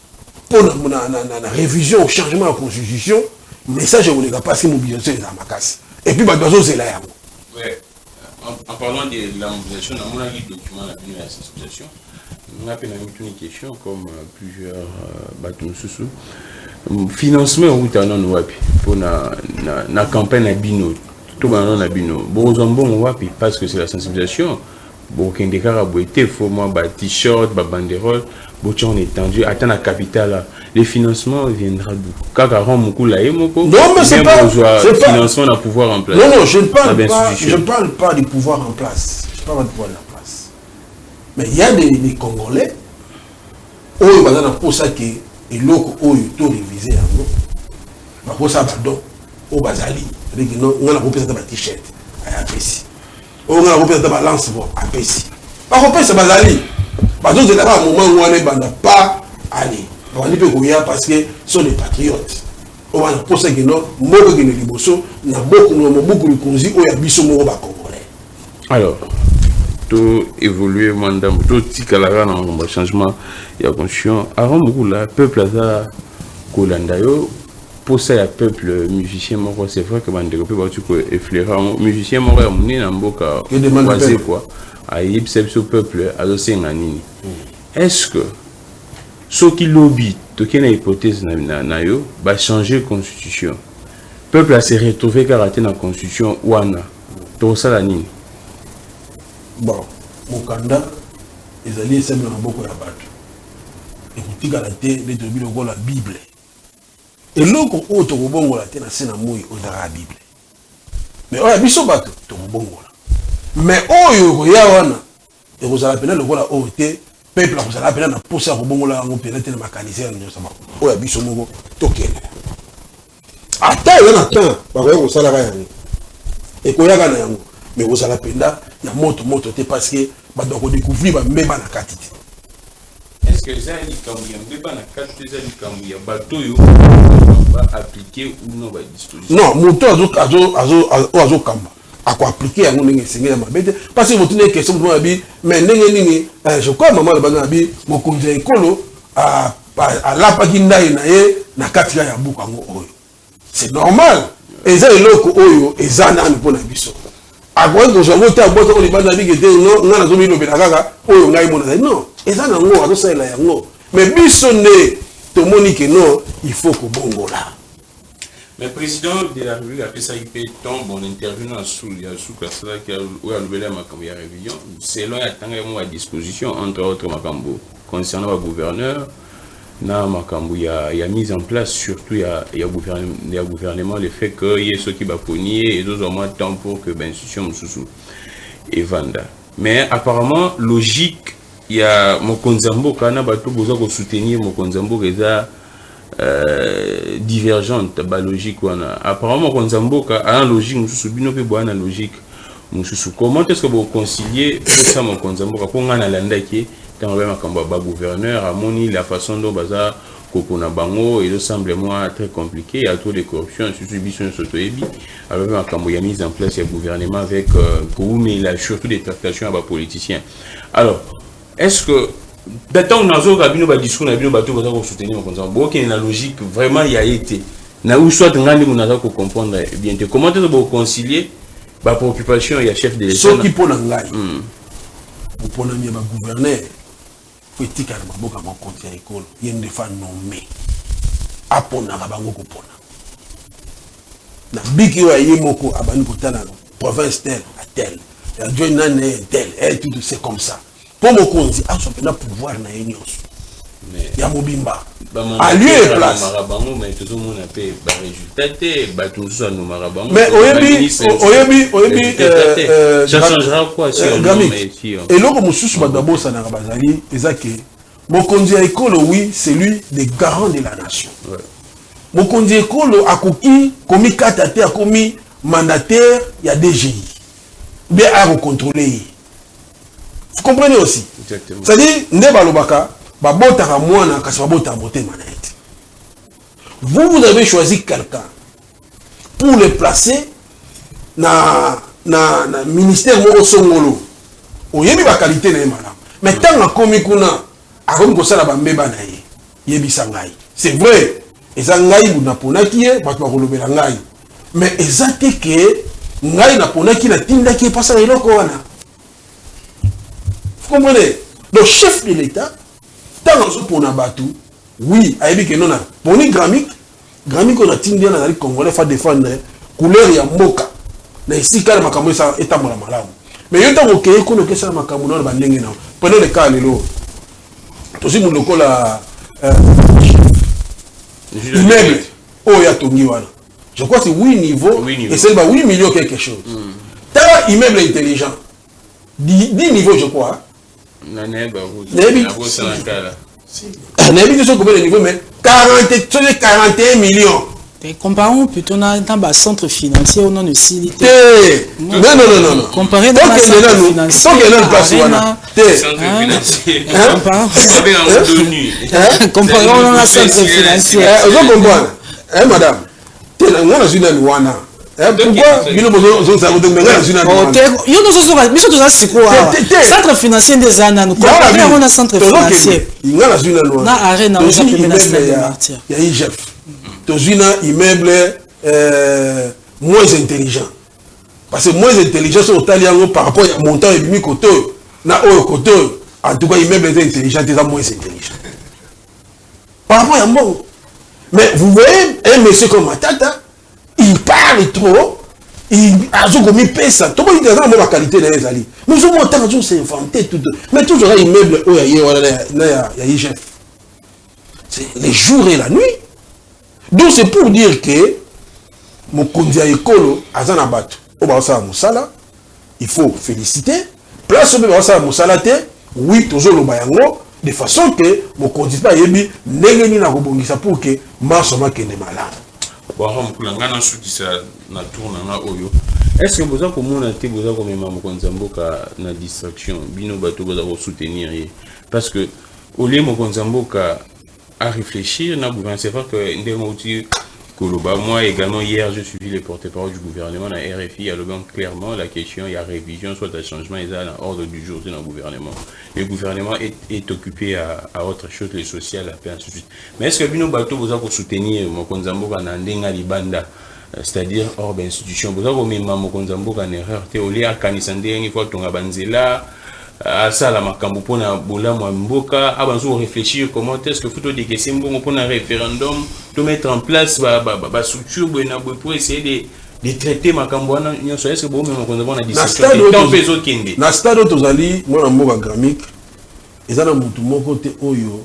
pour la révision, au changement de la constitution. Le message, on ne pas passer mobilisation dans la casse. Et puis, c'est là. Oui. En parlant de la mobilisation, on a eu le document de la sensibilisation. On a une question comme plusieurs bateaux sous financement pour la campagne à Bino. Tout le monde a Bino. Bon, parce que c'est la sensibilisation. Bon, il faut moi t-shirt, banderole, on est tendu, attends la capitale. les financements viendra d'où? Kakaran Mukula et Moko. Non, mais c'est pas. Financement d'un pouvoir en place. Non, je ne parle pas du pouvoir en place. Je parle pas du pouvoir en place. Mais il y a des Congolais. Oyo bazana pour ça que eloko oyo to réviser yango. Ba pour ça badon o bazali. Donc non, on a représenté ba t-shirt. Aya pesi. On a représenté ba lance bon a pesi. Ba représenté bazali. Ba donc c'est là un moment où on est banda pas aller. On dit peut koya parce que sont des patriotes. On va pour ça que non, moko que ne liboso na beaucoup de konzi oya biso moko ba Congolais. Alors tout évoluer mandam tout tikalara na ngomba changement ya conscience avant beaucoup là peuple aza kolandayo pour ça ya peuple musicien moko c'est vrai que bande ko ba tu ko effleurer musicien moko ya muni na mboka voisin quoi ayib ce peuple azo senga nini est-ce que ce qui lobby to kena hypothèse na yo ba changer constitution peuple a se retrouver karaté na constitution wana to ça la nini. Bon, Mokanda, ils allaient simplement beaucoup à battre. Et vous dites à la tête, les deux la Bible. Et l'autre, autre bon la tête, c'est la mouille au la Bible. Mais on a mis son bateau, tout bon mais oh, il y a un, et vous allez appeler le voilà, oh, peuple, vous allez appeler la pousse à bon la, on peut être mécanisé, on a mis son mot, token. Attends, il y a un temps, par exemple, au salaire, et qu'on y a gagné. Mais vous allez appeler là, il y a moto parce que vous découvrir même la carte. Est-ce que ça dit comme il y a na carte ça dit comme il y a bateau yo va appliquer ou non va disposition. Non, moto azo kamba. À quoi appliquer à mon enseigner ma bête parce que vous tenez question de moi mais nini je crois maman le bana bi mo konza ekolo à la pakinda na ye na carte ya buka ngo oyo. C'est normal. Eza eloko oyo eza na pour na biso. Agora que je vais te aboter au liban d'avis que non na zomi lo benaka oyo ngai mona non eza na ngo azo sala yango mais biso ne to monique non il faut que bongola. Mais président de la République a fait ça il fait ton bon intervenant sous classe là qui a levé la makambo ya révision selon ya tanga mo à disposition entre autres makambo concernant le gouverneur na makambo ya mise en place surtout ya gouvernement le fait que y a ceux qui va ponier et d'autres au moins temps pour que ben institution sous et vanda mais apparemment logique il y a Mokonzambo kana bato boza ko soutenir Mokonzambo eza divergente ba logique wana apparemment Mokonzambo a une logique mususu bino pe boana logique mususu comment est-ce que vous concilier ça Mokonzambo ko ngana landaki dans le makambo ba gouverneur a moni la façon dont baza kokona bango et semble moi très compliqué il y a trop de corruption surtout biso sotoyebi alors makambo ya mise en place ya gouvernement avec mais il a surtout des tractations à ba politiciens alors est-ce que d'attendre nazo kabino ba discours na bino bato baza ko soutenir Mokonzambo ok na logique vraiment il y a été na ou soit ngandi munaza ko comprendre bien te comment est-ce que vous concilier ba préoccupation ya chef de l'État ce qui pour ngai pour na mi ba gouverneur politique à maboka mon compte ya école yende fa nommé apona bango ko pona na biki wa yemoko abani ko tala province tel à tel ya join nane tel et tout c'est comme ça pour mon compte a so pena pouvoir na yenios mais ya mobimba à lieu et place marabango mais tout le monde a fait ba résultat te ba tout ça no marabango mais oyebi ça changera quoi si on met et loko mususu badabo ça na bazali ezake Mokonzi Ekolo oui c'est lui des garants de la nation Mokonzi Ekolo akoki komi katate akomi mandataire ya DGI bien à contrôler vous comprenez aussi c'est-à-dire nde balobaka babotaka mwana kasi babota motema na ete vous avez choisi quelqu'un pour le placer na ministère moko songolo oyebi ba qualité na yemala mais tant akomi kuna akomi kosala bambeba na ye yebisa ngai c'est vrai eza ngai bunaponaki ye bato bakolobela ngai mais eza te ke ngai naponaki natindaki ye mpasa na eloko wana vous comprenez le chef de l'état tant azopona bato oui ayebi ke nona poni gramique oyo natindi wana nazali congolais fa défendre couleur ya mboka na esika na makambo etambola malamu mais yo ntango okeye kuna okesala makambo na bandenge na prenez le cas lelo tosi muloko la immeuble oh ya tongi wana je crois c'est 8 niveaux et c'est 8 millions quelque chose t'as immeuble intelligent 10 niveaux je crois nabi de ce combien de niveaux mais 41 millions. Comparons plutôt dans un centre financier ou non de Silité. Non. Comparé dans un centre financier. Comparons dans un centre financier. Vous comprenez, madame. Centre financier des années, nous comparons un centre financier. Il y a un immeuble moins intelligent. Parce que moins intelligent, c'est au par rapport à montant et demi côté. En tout cas, immeuble intelligent, c'est moins intelligent. Par rapport à mon. Mais vous voyez, un monsieur comme Matata, il parle trop, il a commis ça. Tout le monde a la qualité de les mais je monte toujours s'inventer tout. Mais toujours un immeuble où il y a chef. C'est les jours et la nuit. Donc c'est pour dire que mon conduit à écolo à Zanabat, au Bassa Moussala, il faut féliciter. Place au Bassa Moussala, oui, toujours le bayango, de façon que mon conduit pas yebi, n'engeni na robongisa pour que Marsoma kende malade. Bon, on a un soutien na tourne na oyo. Est-ce que vous avez comme on a été vous avez comme maman Konzamboka na distraction, bino bateau vous avez soutenir parce que au lieu mon Konzamboka à réfléchir, c'est vrai que moi également hier je suivi les porte-parole du gouvernement à RFI, alors clairement la question il y a révision soit un changement il y a l'ordre du jour dans le gouvernement. Le gouvernement est occupé à autre chose, les sociales, la paix, ainsi de suite. Mais est-ce que Bino Bato vous avez soutenir Mokonzambo Kanandenga Libanda, c'est-à-dire hors d'institution, vous avez même Mokonzambo en erreur, théorie à Kanisande, il faut ton abanzela. À ça la makambo pona bola mboka abanzo réfléchir comment est-ce que faut des questions pour un référendum de mettre en place ba structure pour essayer de traiter makambo na nyonso est-ce que bon même quand on a dit ça dans peso kende na stade tozali mona mboka gramique ezana mutu moko te oyo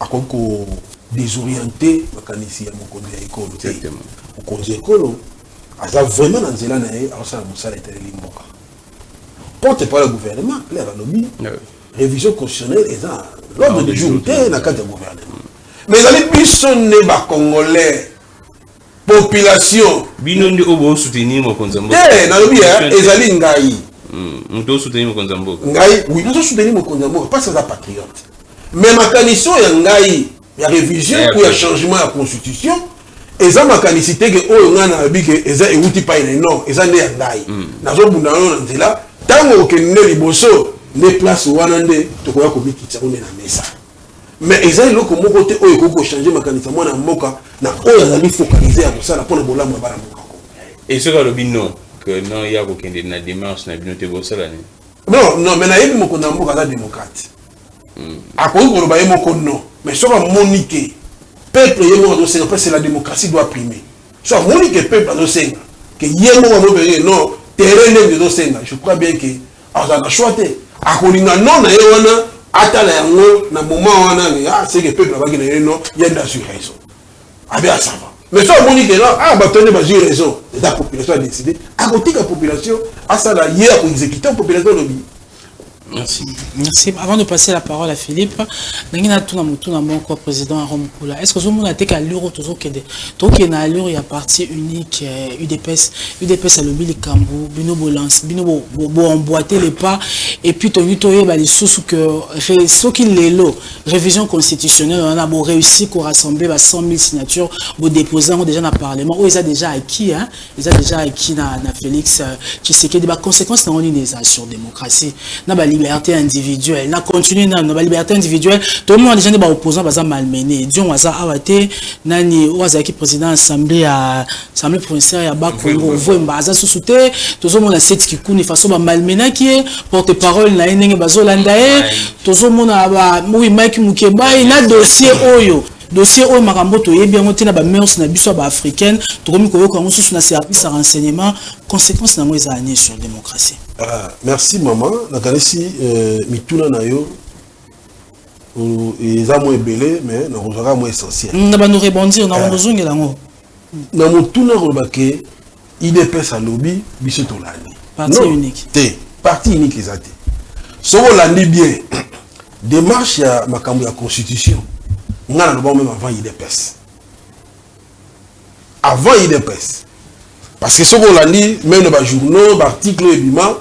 akoko désorienter makanisi ya mokonzi ya ekolo exactement mokonzi ya ekolo aza vraiment na nzela na ye asala mosala eteleli mboka porte par le gouvernement, clair à lobby, révision constitutionnelle et ça, l'ordre du jour est dans le cadre du gouvernement. Mais les bisons ne pas congolais, population. Bino ndi obo soutenir mon Konzambo. Dans le bien, ezali ngai. On doit soutenir mon Konzambo. Ngai, oui, nous soutenir mon Konzambo, pas ça patriote. Mais ma condition est ngai, il y a révision ou il y a changement de la constitution. Et ça ma canicité que oh on a dit que eza euti pa non, eza ne ngai. Nazo bunda non nzela. Tango que ne liboso ne place wanande to koya ko bikitsa on na mesa mais ezali loko moko te oyo ko changer makanisa mwana mboka na oyo azali focaliser ya kosala pona bolamo bana mboka et ce que le bino que non ya ko kende na démarche na bino te bosala ni non mais na yebi moko na mboka za démocrate akoki ko ba yemo ko non mais so ba monique peuple yemo do senga parce que la démocratie doit primer so monique peuple do senga que yemo ba mo non terrain de dosenga je crois bien que azana choité akolinga non na yewana atala yango na moment wana c'est que peuple va gagner non yenda sur raison abia ça va mais ça moni que là ba tenir ba sur raison la population a décidé à côté de la population à ça là hier pour exécuter la population lobby. Merci. Merci. Avant de passer la parole à Philippe, Nangina Tuna Mutuna Monko, président Aromukula. Est-ce que vous avez été à l'euro toujours que il y a l'euro, il y a parti unique, UDPS à l'obili Kambu, Bino Bolance, Bino emboîter les pas, et puis Toyotoye, les sous que ce qu'il est là, révision constitutionnelle, on a réussi à rassembler 100 000 signatures, pour déposer déjà dans le Parlement, où ils ont déjà acquis, hein, ils ont déjà acquis dans Félix Tshisekedi, des conséquences dans l'organisation démocratie. Liberté individuelle, na continuer na liberté individuelle, tout le monde a déjà des opposants baza malmené. Dion waza awate nani waza qui président assemblée provinciale ya Bakongo voemba aza sousouté, tout le monde a cette qui kuni façon ba malmené qui est porte-parole na ndenge bazolanda tout le monde a oui Mike Mukeba na dossier oyo makambo to yebi yango tena ba mœurs na biso ba africaine to komi ko yoka ngosusu na service à renseignement conséquences na mo ezani sur démocratie. Merci maman. Nakanisi mituna na yo ils ont moins belé mais nous avons moins essentiel. Nous allons rebondir dans nos zones là. Dans mon tour que IDPS à lobby biso tolani. Parti unique. Parti unique exact. Si on l'a bien démarche à makambo ya constitution. On a le bon même avant IDPS. Avant IDPS. Parce que ce qu'on l'a dit, même dans les journaux, les articles, les bimans,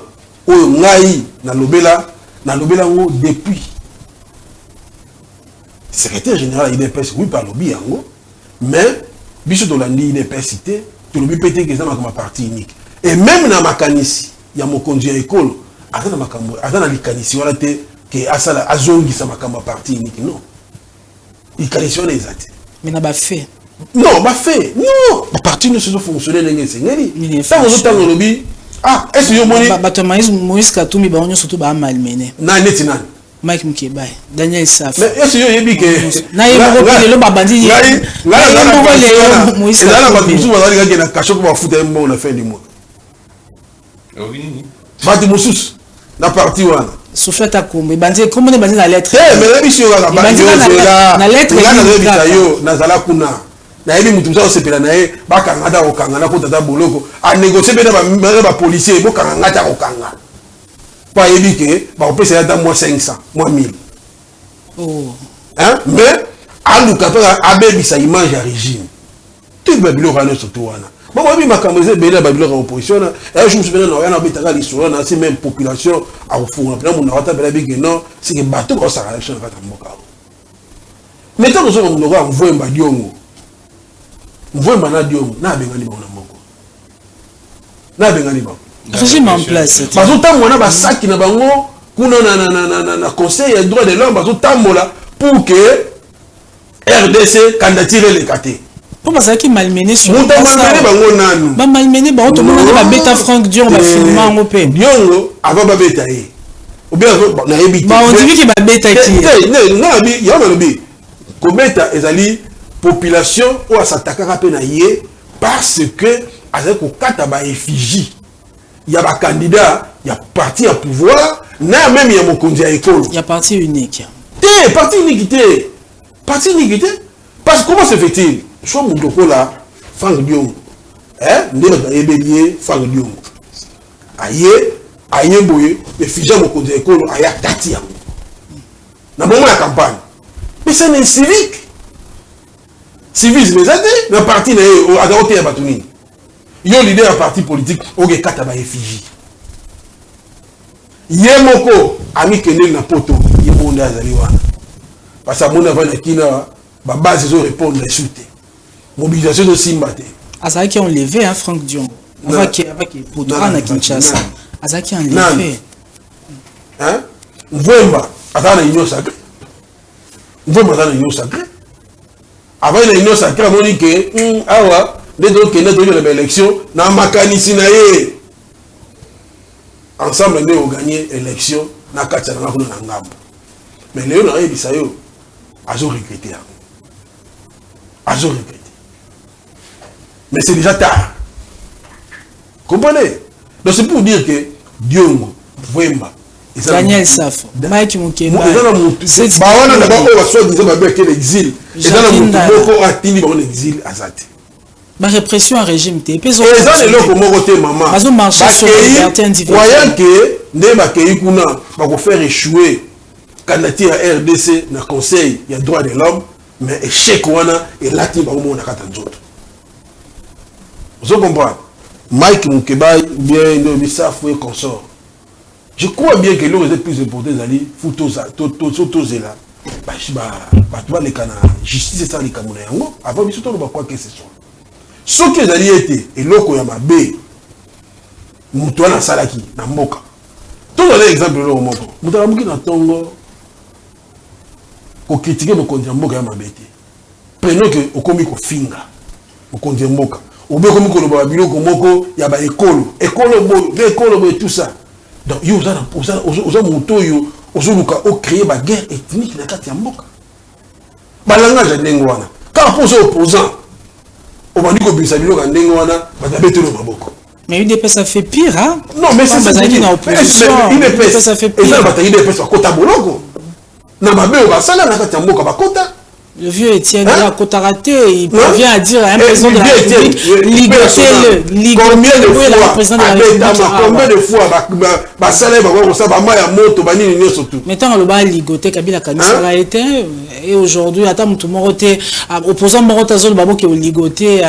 on a eu dans l'obéla depuis. Secrétaire général IDPS, oui, par lobby, mais, biso de l'année IDPS cité, tout le but pété que c'est ma partie unique. Et même dans ma canissi, il y a mon conduit à l'école, attends dans les canissi, on a été, que Asala Azongi, ça ma partie unique, non. Il canissi, on est exact. Mais n'a pas fait. Non, bah fait. Non, la partie ne se fonctionner dans les Seigneurs. Ça vous entend le lobby. Ah, est-ce que vous voyez Moïse Katoumi ba onyo surtout ba malmené. Na netinan. Mike Mukeba, Daniel Saf. Mais est-ce que vous voyez que na yebo ko le ba bandi. Na yebo ko le Moïse Katoumi. Là ba musu ba ali ga kasho ko ba futa mbo na fin du mois. Oui. Bati musus na partie wana. Sofia Kombe bandi comment ne bandi na lettre. Eh mais biso ga bandi na lettre na yo na zala kuna. Na yebi mutu msa osepela na ye bakanga ta kokanga na kota ta boloko a négocier bena ba policier bo kanga ta kokanga pa yebi ke ba opesa ya moins 500 moins 1000 oh hein mais aluka to abebisa image ya régime tout babilo kana surtout wana bon yebi makambo ze bena babilo ka opposition na je me souviens na yana betaka lisolo na si même population a ofunga na muna wata bela bige non c'est que bateau ko sara election ka tamboka mais tant que on doit envoyer Mbadiongo vous voyez Diom, na bengani ba na moko. Na bengani ba. Régime en place. Parce que tant mona ba saki na bango kuna na conseil des droits de l'homme parce que tant mola pour que RDC candidature les caté. Pour ça qui malmené sur. Mon malmené bango nanu. Ba malmené ba to mona ba beta Franck Dion ba filmer en open. Diongo avant ba beta yi. Ou bien na ebité. Ba on dit que ba beta qui. Non, na bi ya na bi. Ko beta ezali population ou à s'attaquer à peine parce que avec au kataba effigie il y a un candidat il y a parti à pouvoir na même il y a mon conduit à école il y a parti unique parti unique parce que comment se fait-il soit mon doko là Franck Dion hein ndé na ebelier Franck Dion aye boye effigie mon conduit à école aya tati ya na moment la campagne mais c'est un civique civisme exact le parti n'est à côté de Batouni. Il y a l'idée d'un parti politique au Gekata ba effigie. Yemoko ami Kendel na poto yebonde azaliwa. Parce que mon avant kina ba base zo répondre les chute. Mobilisation de Simbate. Azaki ont levé hein Franck Dion. Avec poto na Kinshasa. Azaki ont levé. Hein? Mvemba atana union sacrée. Mvemba atana union sacrée. Avant la union sacrée, on dit que awa les autres qui n'ont pas l'élection na makanisi na ye ensemble nous avons gagné l'élection na katia na kuna na ngambo mais léo na yebisa yo azo regretter mais c'est déjà tard comprenez donc c'est pour dire que Diongo Vwemba Daniel Safo, Mike Mukeba, c'est bawana na bako wa soit disant ba quel exil et dans le moko atini ba exil azati ba répression à régime té peso et ça le loko moko té maman bazo marcher sur liberté individuelle voyant que ne ba kei kuna ba ko faire échouer candidature à RDC na conseil il y a droit de l'homme mais échec wana et lati ba mo na kata nzoto vous comprenez Mike Mukeba bien de Bissafou et consort. Je crois bien que l'on est plus important d'aller Futoza, Totozela. Tu vois les canards, justice et ça les Camerounais. Avant, surtout, on va quoi que ce soit. Ce qui est été, et l'eau, ma bé, Moutouana Salaki, Namboka. Tout un exemple, là, au Moko. Moutouana Mouki na Tongo, pour critiquer mon conduit Mboka, ma bête. Prenons que, au comique, au finga, au conduit Mboka. Au bé, comme le babilo, au Moko, il y a ba école, et tout ça. Donc, il y a un moto, il y a créé une guerre ethnique dans le Mboka. Le langage est l'engouana. Quand on pose opposant, on va dire que le Sabilo est l'engouana, on va dire Maboko. Mais UDP ça fait pire, hein? Non, mais c'est ça. UDP ça fait pire. Et ça, il y a des personnes à Kota Boloko. na mabe o basala na kati ya mboka bakota. Le vieux Étienne a Kotaraté, il parvient à dire à un président de la République, ligotez-le, ligotez-le, le président de la République. Combien de fois, basala ba ça ba ma ya moto ba nini nyo surtout. Maintenant le ba ligoté Kabila Kamisa a été et aujourd'hui attends tout moroté opposant moroté zone babo qui ligoté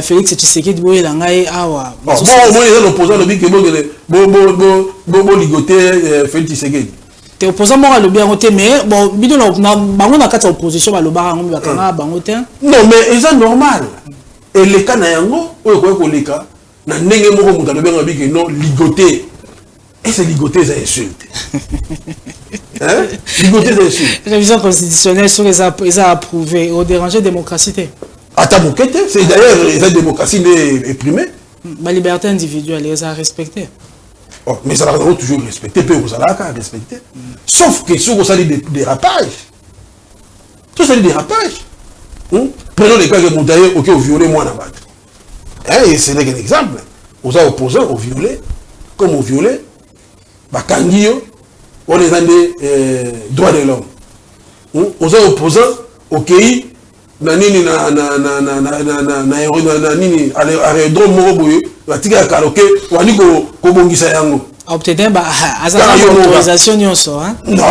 Félix Tshisekedi boye la ngai awa. Bon moi l'opposant le bi que bo ligoté Félix Tshisekedi. T'es opposant moi le bien côté mais bon bidon na bango na kati opposition ba le ba ngo ba kana bango te. Non mais c'est normal. Et les cas na yango oyo ko leka na ndenge moko muta le bien bi que non ligoté. Et c'est ligoté ça insulte. Hein? Ligoté ça insulte. Révision constitutionnelle sur les approuvé au déranger démocratie. Attends mon quête, c'est d'ailleurs la démocratie est primée. La liberté individuelle les a respectée. Oh, mais ça va toujours respecter, peu vous allez respecter. Sauf que si vous allez des dérapages, tout ça des dérapages. Prenons les cas que Moutaye, ok, vous violez moi là-bas. Et c'est un exemple. Vous avez opposé, vous violez, comme vous violez, bah Kangio, on est dans des droits de l'homme. Vous avez opposé, ok, nani aérodrome moko boye batika ya karaoke wani kobongisa yango obtenir azana autorisation nyonso hein non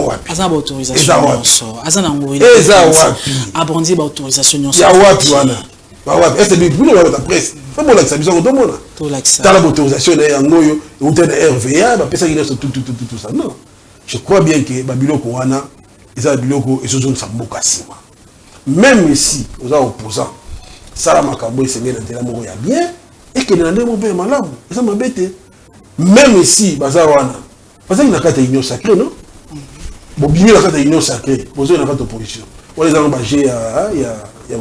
wapi azana autorisation nyonso azana ngoi eza wapi abondi ba autorisation nyonso ya wapi wana ba wapi est-ce que bino la presse fa bon la exhibition ko tomona to l'accès ta la autorisation na yango yo utena RVA ba pesa ile tout ça non je crois bien que ba biloko wana eza biloko ezozo samboka sima. Même si vous êtes opposant, ça la makambo est dans moko ya bien et que dans mon père malamu, ça m'embête. Même si bazawana, parce que na kata union sacrée non? Bon bini la kata union sacrée, poser na kata opposition. On les a engagés ya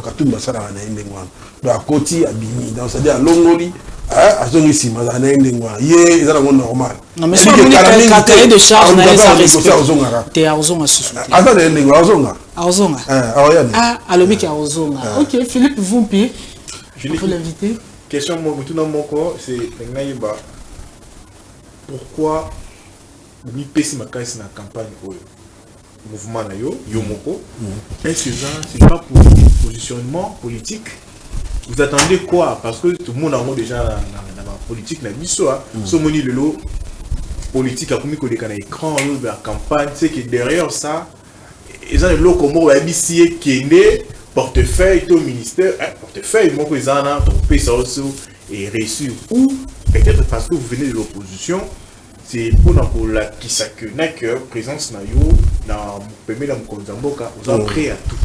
Katumba sala na ndengwana. Donc à Koti à Bini, dans c'est-à-dire à Longoli, à Zongi mazana ndengwana. Yé, ça c'est normal. Non mais c'est un cahier de charge na les respect. T'es à Ozonga sous. Attends ndengwana Ozonga. Aozonga. Ah, Alobiki Aozonga. Ok, Philippe Vumpi, il faut l'inviter. Question tout dans mon corps, c'est pourquoi ni pesi makasi na campagne oyo mouvement na yo yomoko est-ce que ça c'est pas pour positionnement politique? Vous attendez quoi? Parce que tout le monde a déjà dans la politique na biso so moni lelo politique a commis ko dekana écran la campagne, c'est que derrière ça ils ont le loco mo ABC kende portefeuille au ministère portefeuille moko ezana ton pesa aussi est reçu ou peut-être parce que vous venez de l'opposition c'est pour la qui que présence na yo na permet la mkonzamboka vous êtes prêt à tout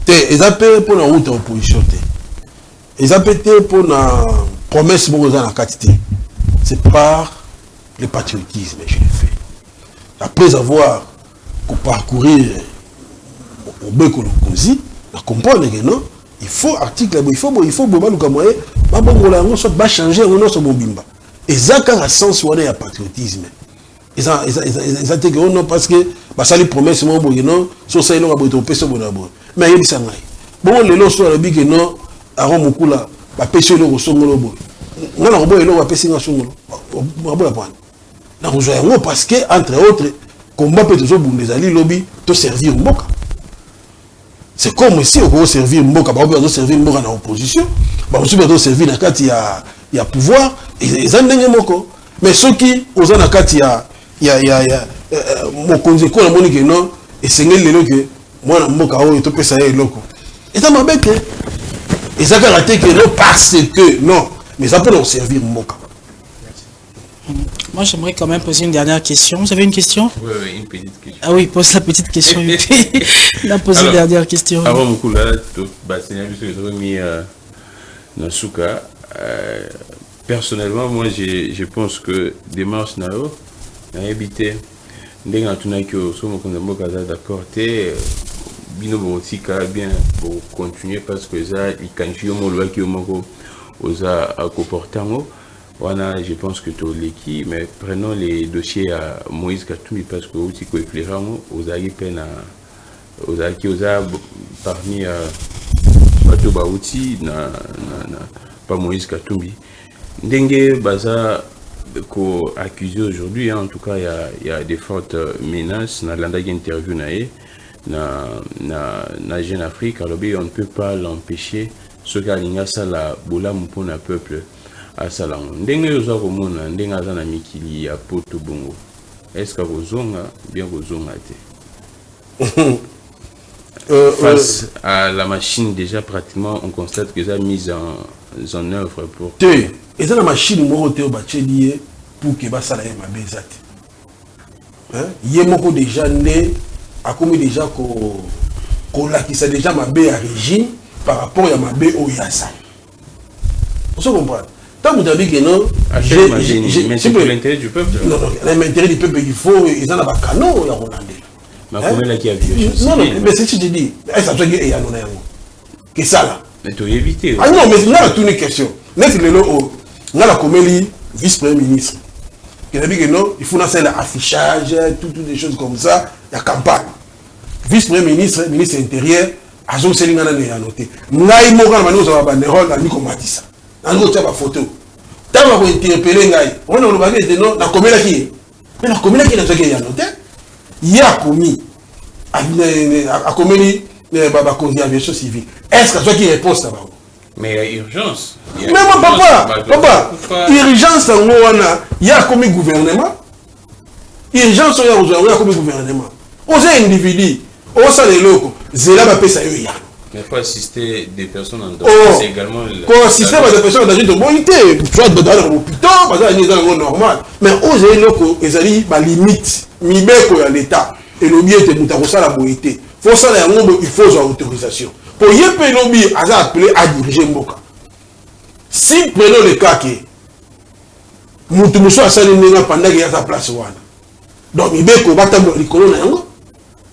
te ezapé pour la route opposition te ezapé pour la promesse moko ezana quantité c'est par le patriotisme je le fais après avoir parcourir au Beko Lokozi, la comprendre que non, il faut article, il faut baluka moyen, ba bongola yango soit ba changer on so bobimba. Et ça quand la sens wana ya patriotisme. Ils ont que non parce que ba sali promesse mo boye non, so ça ino ba to peso bona bo. Mais yebisa ngai. Bon le lo so la bi que non, aron mukula ba peso le songolo bo. Ngana ko boye lo ba pesi nga songolo. Ba boya bwana. Na rejoindre yango parce que entre autres combat peut toujours bundezali lobby to servir mboka. C'est comme si on veut servir Mboka, on veut servir Mboka dans l'opposition, on veut servir dans le cas il y a pouvoir, ils ont des moko. Mais ceux qui ont dans le cas il y a mon conseil qu'on a montré que non, et c'est que moi na Mboka on est tout ça est loco. Et ça m'embête. Et ça raté que non parce que non, mais ça peut leur servir Mboka. Moi, j'aimerais quand même poser une dernière question. Vous avez une question? Oui, une petite question. Ah oui, pose la petite question. Il a posé une dernière question. Avant beaucoup là, personnellement, moi, je pense que démarche nao, n'a habité, n'a d'accord, bino bien pour continuer parce que ça, il voilà, je pense que tout l'équipe, mais prenons les dossiers à Moïse Katumbi parce que aussi qu'on éclairera aux aïpena, aux aïki aux parmi Bato Baouti, pas Moïse Katumbi. Ndenge baza accusé aujourd'hui, en tout cas, il y a des fortes menaces. Dans l'interview, na Jeune Afrique, alors on ne peut pas l'empêcher. Ce qu'a ça la bola pour le peuple à Salon. Ndenge yoza komona ndenge aza na mikili ya poto bongo. Est-ce que vous zonga bien vous zonga face à la machine déjà pratiquement on constate que ça mise en œuvre pour et ça la machine moko te obacheli pour que ba sala ma bezati. Hein? Yemoko déjà né a commis déjà ko lakisa déjà ma bé à régime par rapport à ma bé au yasa. On se comprend. Tant que vous avez dit que non, mais c'est pour l'intérêt du peuple. Non, l'intérêt du peuple, il faut, ils en ont un canon, il y a Hollandais. Mais comment là qui a vu? Non, mais c'est ce que je dis. Ça veut dire qu'il y a un que ça là. Mais tu éviter. Ah non, mais il y a une question. N'est-ce que la comédie vice-premier ministre. Il a dit que non, il faut lancer l'affichage, toutes des choses comme ça, il y a campagne. Vice-premier ministre, ministre intérieur, Azon Selingana n'est annoté. Ngai Mogan Manou Zabanderol, la Nico Matissa. Dans l'autre photo. Tant qu'on interpellé Ngai, on a le bagage de non, la comédie qui est. Mais la comédie qui est dans ce qu'il y a noté. Il y a commis à comédie Baba Kondi aviation civile. Est-ce que toi qui réponds ça va? Mais il y a urgence. Mais mon papa, urgence en Moana, il y a commis gouvernement. Urgence il y a commis gouvernement. Aux individus, aux salles locaux, Zéla va payer ça. Mais pas assister des personnes en danger, c'est également... Pour assister à des personnes en danger de mobilité, soit dans l'hôpital, parce que c'est normal. Mais aux locaux, ils ont des limites. Il y a l'État. Et l'objet est de la mobilité. Il faut ça, il faut l'autorisation. Pour y avoir l'objet, ils ont appelé à diriger Mboka. Si prenons le cas que Moutoumousso a salé pendant qu'il y a sa place. Donc, il faut que les colons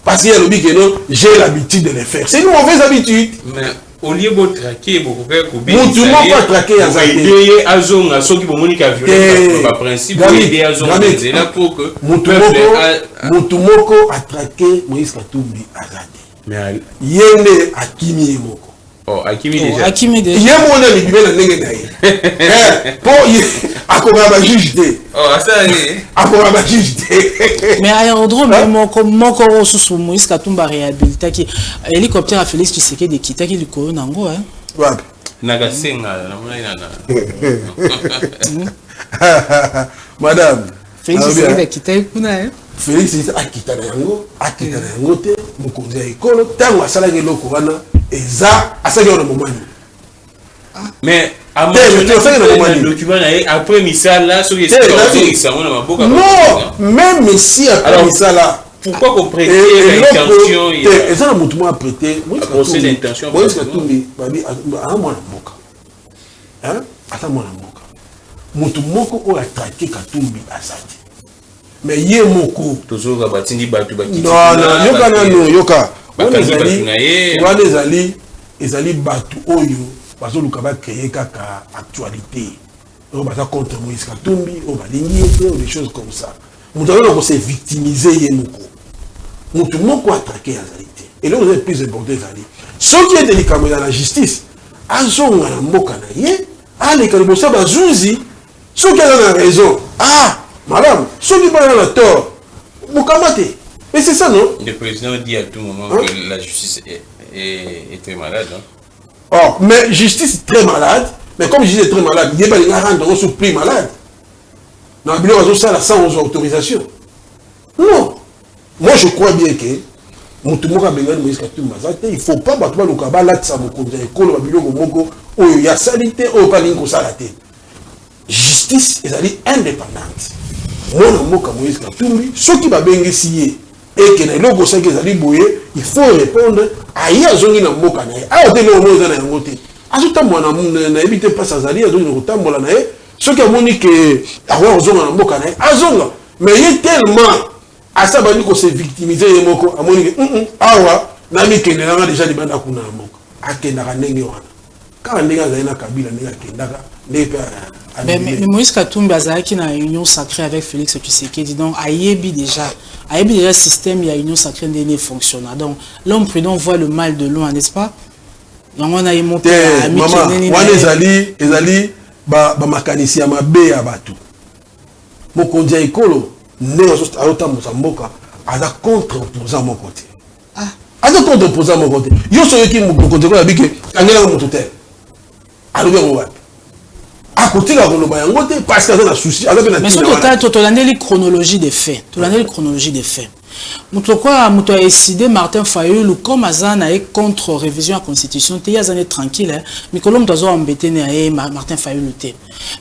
parce qu'il y a le que non, j'ai l'habitude de les faire. C'est une mauvaise habitude. Mais au lieu de traquer, vous pouvez couper. Tout le monde va traquer à aider à zone à ceux qui vont moniquer à violer le principe. Vous aider à zone. C'est là pour que Moutoumoko a traqué Moïse Katumbi à Zate. Mais Yende Akimi Emoko. Oh, Akimi déjà. Akimi déjà. Yemona le bibel na ngene. Pour akoma juge de. Oh, ça est. Akoma juge de. Mais aérodrome moko sous Moïse Katumba réhabilité qui hélicoptère a Félix Tshisekedi de quitter qui du corona ngo hein. Ouais. Nagasenga na Madame Félix Tshisekedi a quitté kuna hein. Félix a quitté yango te mokonzi ya ekolo tango asalaki eloko wana eza asali wana momani. Mais après Misala, non, même si après Misala. Pourquoi qu'on prête l'intention? Et ça, le a prêté. Procès d'intention. Moi, je suis à moi la moka. Hein? À moi la moka. Moutoumoko a traqué Katumbi à Zati. Mais yé moko. Toujours à Batindi Batu Baki. Non, yoka non, yoka. Ezali Batu Oyo. Parce que nous avons créé une actualité. Nous avons contre Moïse Katumbi, nous avons des choses comme ça. Nous avons victimisé. Nous avons attaqué la réalité. Et là, vous êtes plus important. Ce qui est délicat dans la justice, ils ont un mot canaillé, les Kalibosab Azouzi, ceux qui ont raison. Ah, madame, ceux qui ont tort, vous camatez. Mais c'est ça, non? Le président dit à tout moment que la justice est très malade. Hein? Oh, mais justice très malade, mais comme justice est très malade, il n'y a pas de rendre sur plus malade. Dans la Bible, ça la sans autorisation. Non. Moi, je crois bien que il ne faut pas battre le cabal là, ça me conduit. Il y a salité, il n'y a pas de salité. Justice est indépendante. Moi, Moïse Katumbi, ceux qui va bien essayer et que les logos sont il faut répondre à Yazongi na Moka na a te no moza na ngote azuta mwana na éviter pas ça zali azongi na tambola na ceux qui ont dit que awa ozonga na Moka na azonga mais il tellement à ça bani ko se victimiser yemoko amoni que awa na mi kende na déjà libanda kuna Moka akenda ka ndenge wana ka ndenge azali na kabila ndenge akendaka ndenge mais Moïse Katumbi azalaki na union sacrée avec Félix Tshisekedi donc ayebi déjà système il y a union sacrée qui fonctionne donc l'homme prudent voit le mal de loin n'est-ce pas donc on a monté maman wana ezali ba makanisi ya mabe ya bato mokonzi ya ekolo ndenge azotambusa mboka aza contre-opposant mon côté. Aza contre-opposant mon côté. Yo soyoki mokonzi ekolo abike kangelanga moto te. Alobi yango wapi? Akotika koloba yango te parce que aza na souci. Mais surtout tolandeli chronologie des faits. Tolandeli chronologie des faits. Mutokwa muto a décidé Martin Fayulu comme azana est contre révision à constitution te yazane tranquille mais kolom tozo embêté ne Martin Fayulu te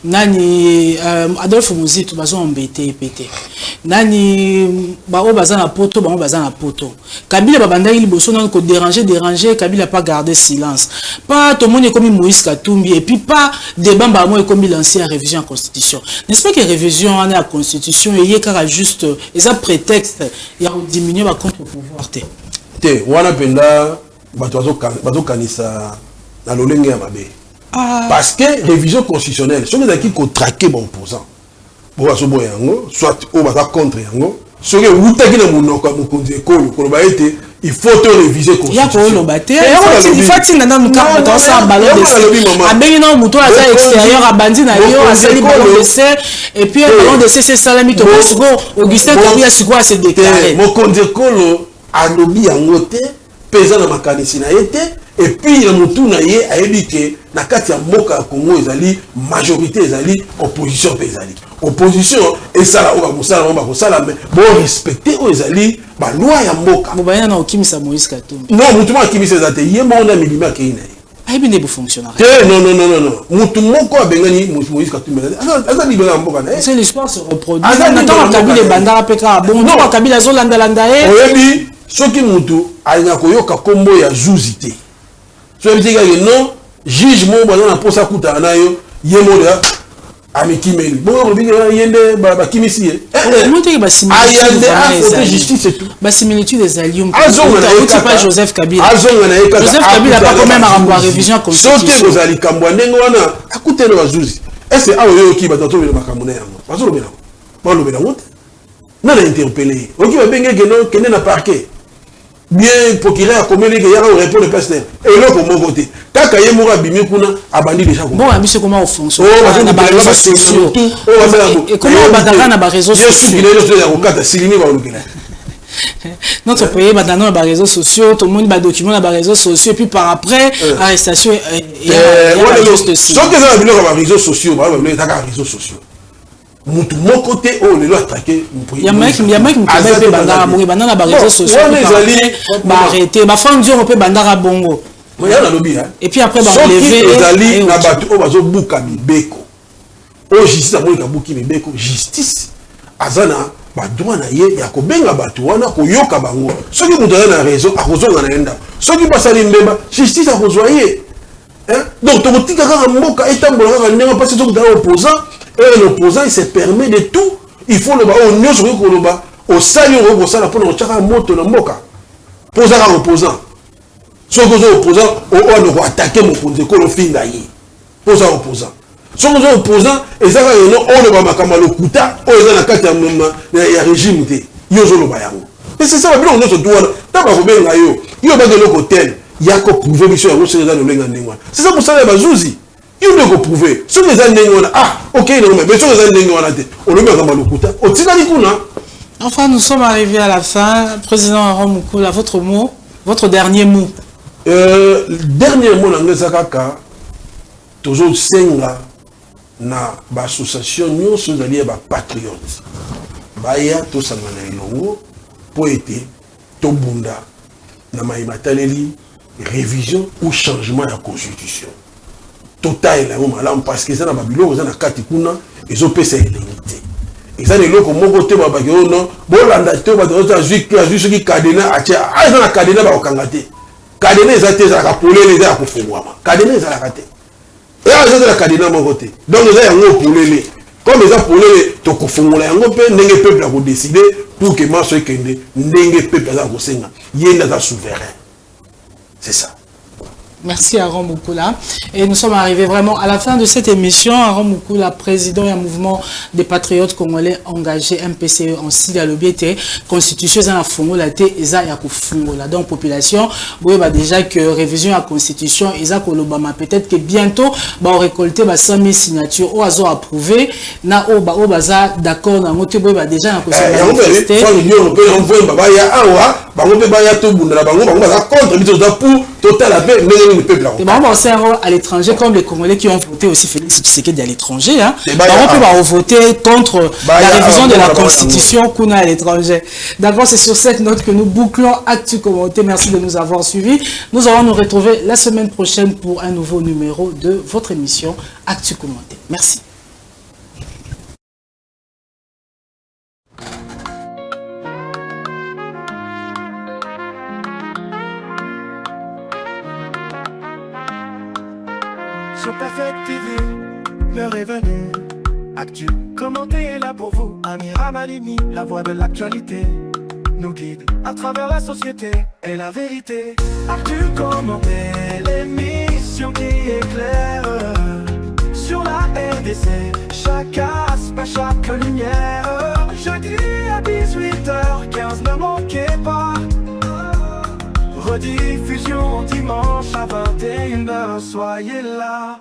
nani Adolphe Muzito bazo embêté pété nani ba o bazana poto ba o bazana poto Kabila babanda il boso non ko déranger Kabila pas garder silence pas tout le monde comme Moïse Katumbi et puis pas débat ba mo comme l'ancien révision à constitution n'est-ce pas que révision à la constitution et car juste et un prétexte il diminuer ma contre-pouvoir te wana penda bato kanisa na lolenge ya mabe parce que révision constitutionnelle soki ezalaki kotraquer baopposant bo bazoboya yango soit oyo baza contre yango soki ewutaki na monoko ya mokonzi ekolo koloba ete il faut te réviser constitution il faut atinda na mukambo dans un ballon d'essai abengi na muto aza extérieur abandi na yo asali ballon d'essai et puis ballon d'essai c'est salami to siko Augustin Kabila siko a se déclarer mokonzi ekolo alobi yango te pesa na makanisi na ye te et puis na mutu na ye ayebi ke na kati ya mboka ya Congo ezali majorité ezali opposition pe ezali opposition esala oba musala ba kosala mais bon respecter o ezali ba loi ya mboka mobaya na okimisa Moïse Katumbi non mutu ma kimisa zate ye mona milima ke ina ayebi ne bu fonctionnaire non mutu moko abengani Moïse Katumbi aza libera mboka na c'est l'histoire se reproduit na Kabila bandara peka bon non Kabila zo landa e oyebi soki mutu alinga koyoka kombo ya zuzité so ebi tika non juge mo baza na posa kutana na yo ye mo de amikimeli bon obi yende ba kimisi ye monte ba similitude justice et tout ba similitude des alliés pas Joseph Kabila azonga na ekaka Joseph Kabila pas quand même à révision constitution sote kozali kambwa ndenge wana akutele bazuzi est-ce awo yo ki batato le makambo na yango bazolobela ba lobela ngote na interpeller oki ba benge geno kende na parquet bien procureur a communiqué que y a un répondre le pasteur et là pour mon côté kaka ye mora bimi kuna abandi déjà bon abiso comment on fonctionne na ba réseaux sociaux et comment on bataka na ba réseaux sociaux notre pays maintenant na ba réseaux sociaux tout le monde ba document na ba réseaux sociaux et puis par après arrestation et juste ce que ça na ba réseaux sociaux ba na réseaux sociaux mutu moko te o lelo attaquer ya maki mpe bandara bongo bandana ba réseaux sociaux ba arrêter ba fandi on peut bandara bongo ya na lobi et puis après ba lever ezali na bato o bazo buka mibeko o justice amonika buki mibeko justice azana ba droit na ye ya kobenga bato wana koyoka bango soki mutu na raison akozonga na enda soki basali mbemba justice akozwa ye donc tokotika kaka mboka etambola kaka ndenge parce que tokotika opposant et l'opposant il se permet de tout il faut le ba au nyonso ko lo ba au sali ko sala pour chaka moto na mboka posa ka opposant so ko opposant o no attaquer mon konze ko lo finga yi posa opposant so ko opposant et ça no o lo ba makama lo kuta o eza na kati ya régime te yo zo lo ba yango et c'est ça ba bilo nyonso douana ta ba ko benga yo ba de loko tel ya ko prouver biso ya ko se za no lenga ndengwa c'est ça pour ça ba zuzi il doit prouver ce que les années ok mais ce que les années on le met dans le couta au enfin nous sommes arrivés à la fin président Aron Mukula votre mot votre dernier mot dernier mot na ngeza kaka toujours senga na ba association nyonso zali ba patriote baya to sangana elongo po ete to bunda na maimataleli révision ou changement de la constitution total la malam parce que ça na babilo za na kati kuna ezopesa elengite eza leloko moko te ba bakio non bolanda te ba doza juki ki cadena atia eza na cadena ba okangate cadena eza te za ka polele za ko fungwama cadena eza la kate eza la cadena moko te donc eza yango polele comme eza polele to ko fungula yango pe ndenge peuple a ko décider pour que marche kende ndenge peuple za ko senga yenda za souverain c'est ça. Merci Aaron Mukula. Et nous sommes arrivés vraiment à la fin de cette émission. Aaron Mukula, président du mouvement des patriotes congolais engagés MPCE en Sida Lobiete, constitution dans la fongola te eza ya kufungola. Donc population, vous voyez déjà que révision à constitution eza kolobama peut-être que bientôt ba récolter 100 000 signatures ou azo approuvé na o baza d'accord na ngote boye déjà na constitution. L'Union européenne envoie baba ya awa bango pe ba ya to bundala bango baza contre biso pour total la paix mais le peuple là. Et bah on va à l'étranger comme les Congolais qui ont voté aussi Félix Tshisekedi à l'étranger hein. On peut voter contre la révision de la constitution qu'on a à l'étranger. D'accord, c'est sur cette note que nous bouclons Actu Commenté. Merci de nous avoir suivis. Nous allons nous retrouver la semaine prochaine pour un nouveau numéro de votre émission Actu Commenté. Merci. Sur Perfect TV, l'heure est venue. Actu Commenté est là pour vous. Amira Malimi, la voix de l'actualité, nous guide à travers la société et la vérité. Actu Commenté, l'émission qui éclaire sur la RDC. Chaque aspect, chaque lumière. Jeudi à 18h15, ne manquez pas. Rediffusion dimanche à 21h, soyez là.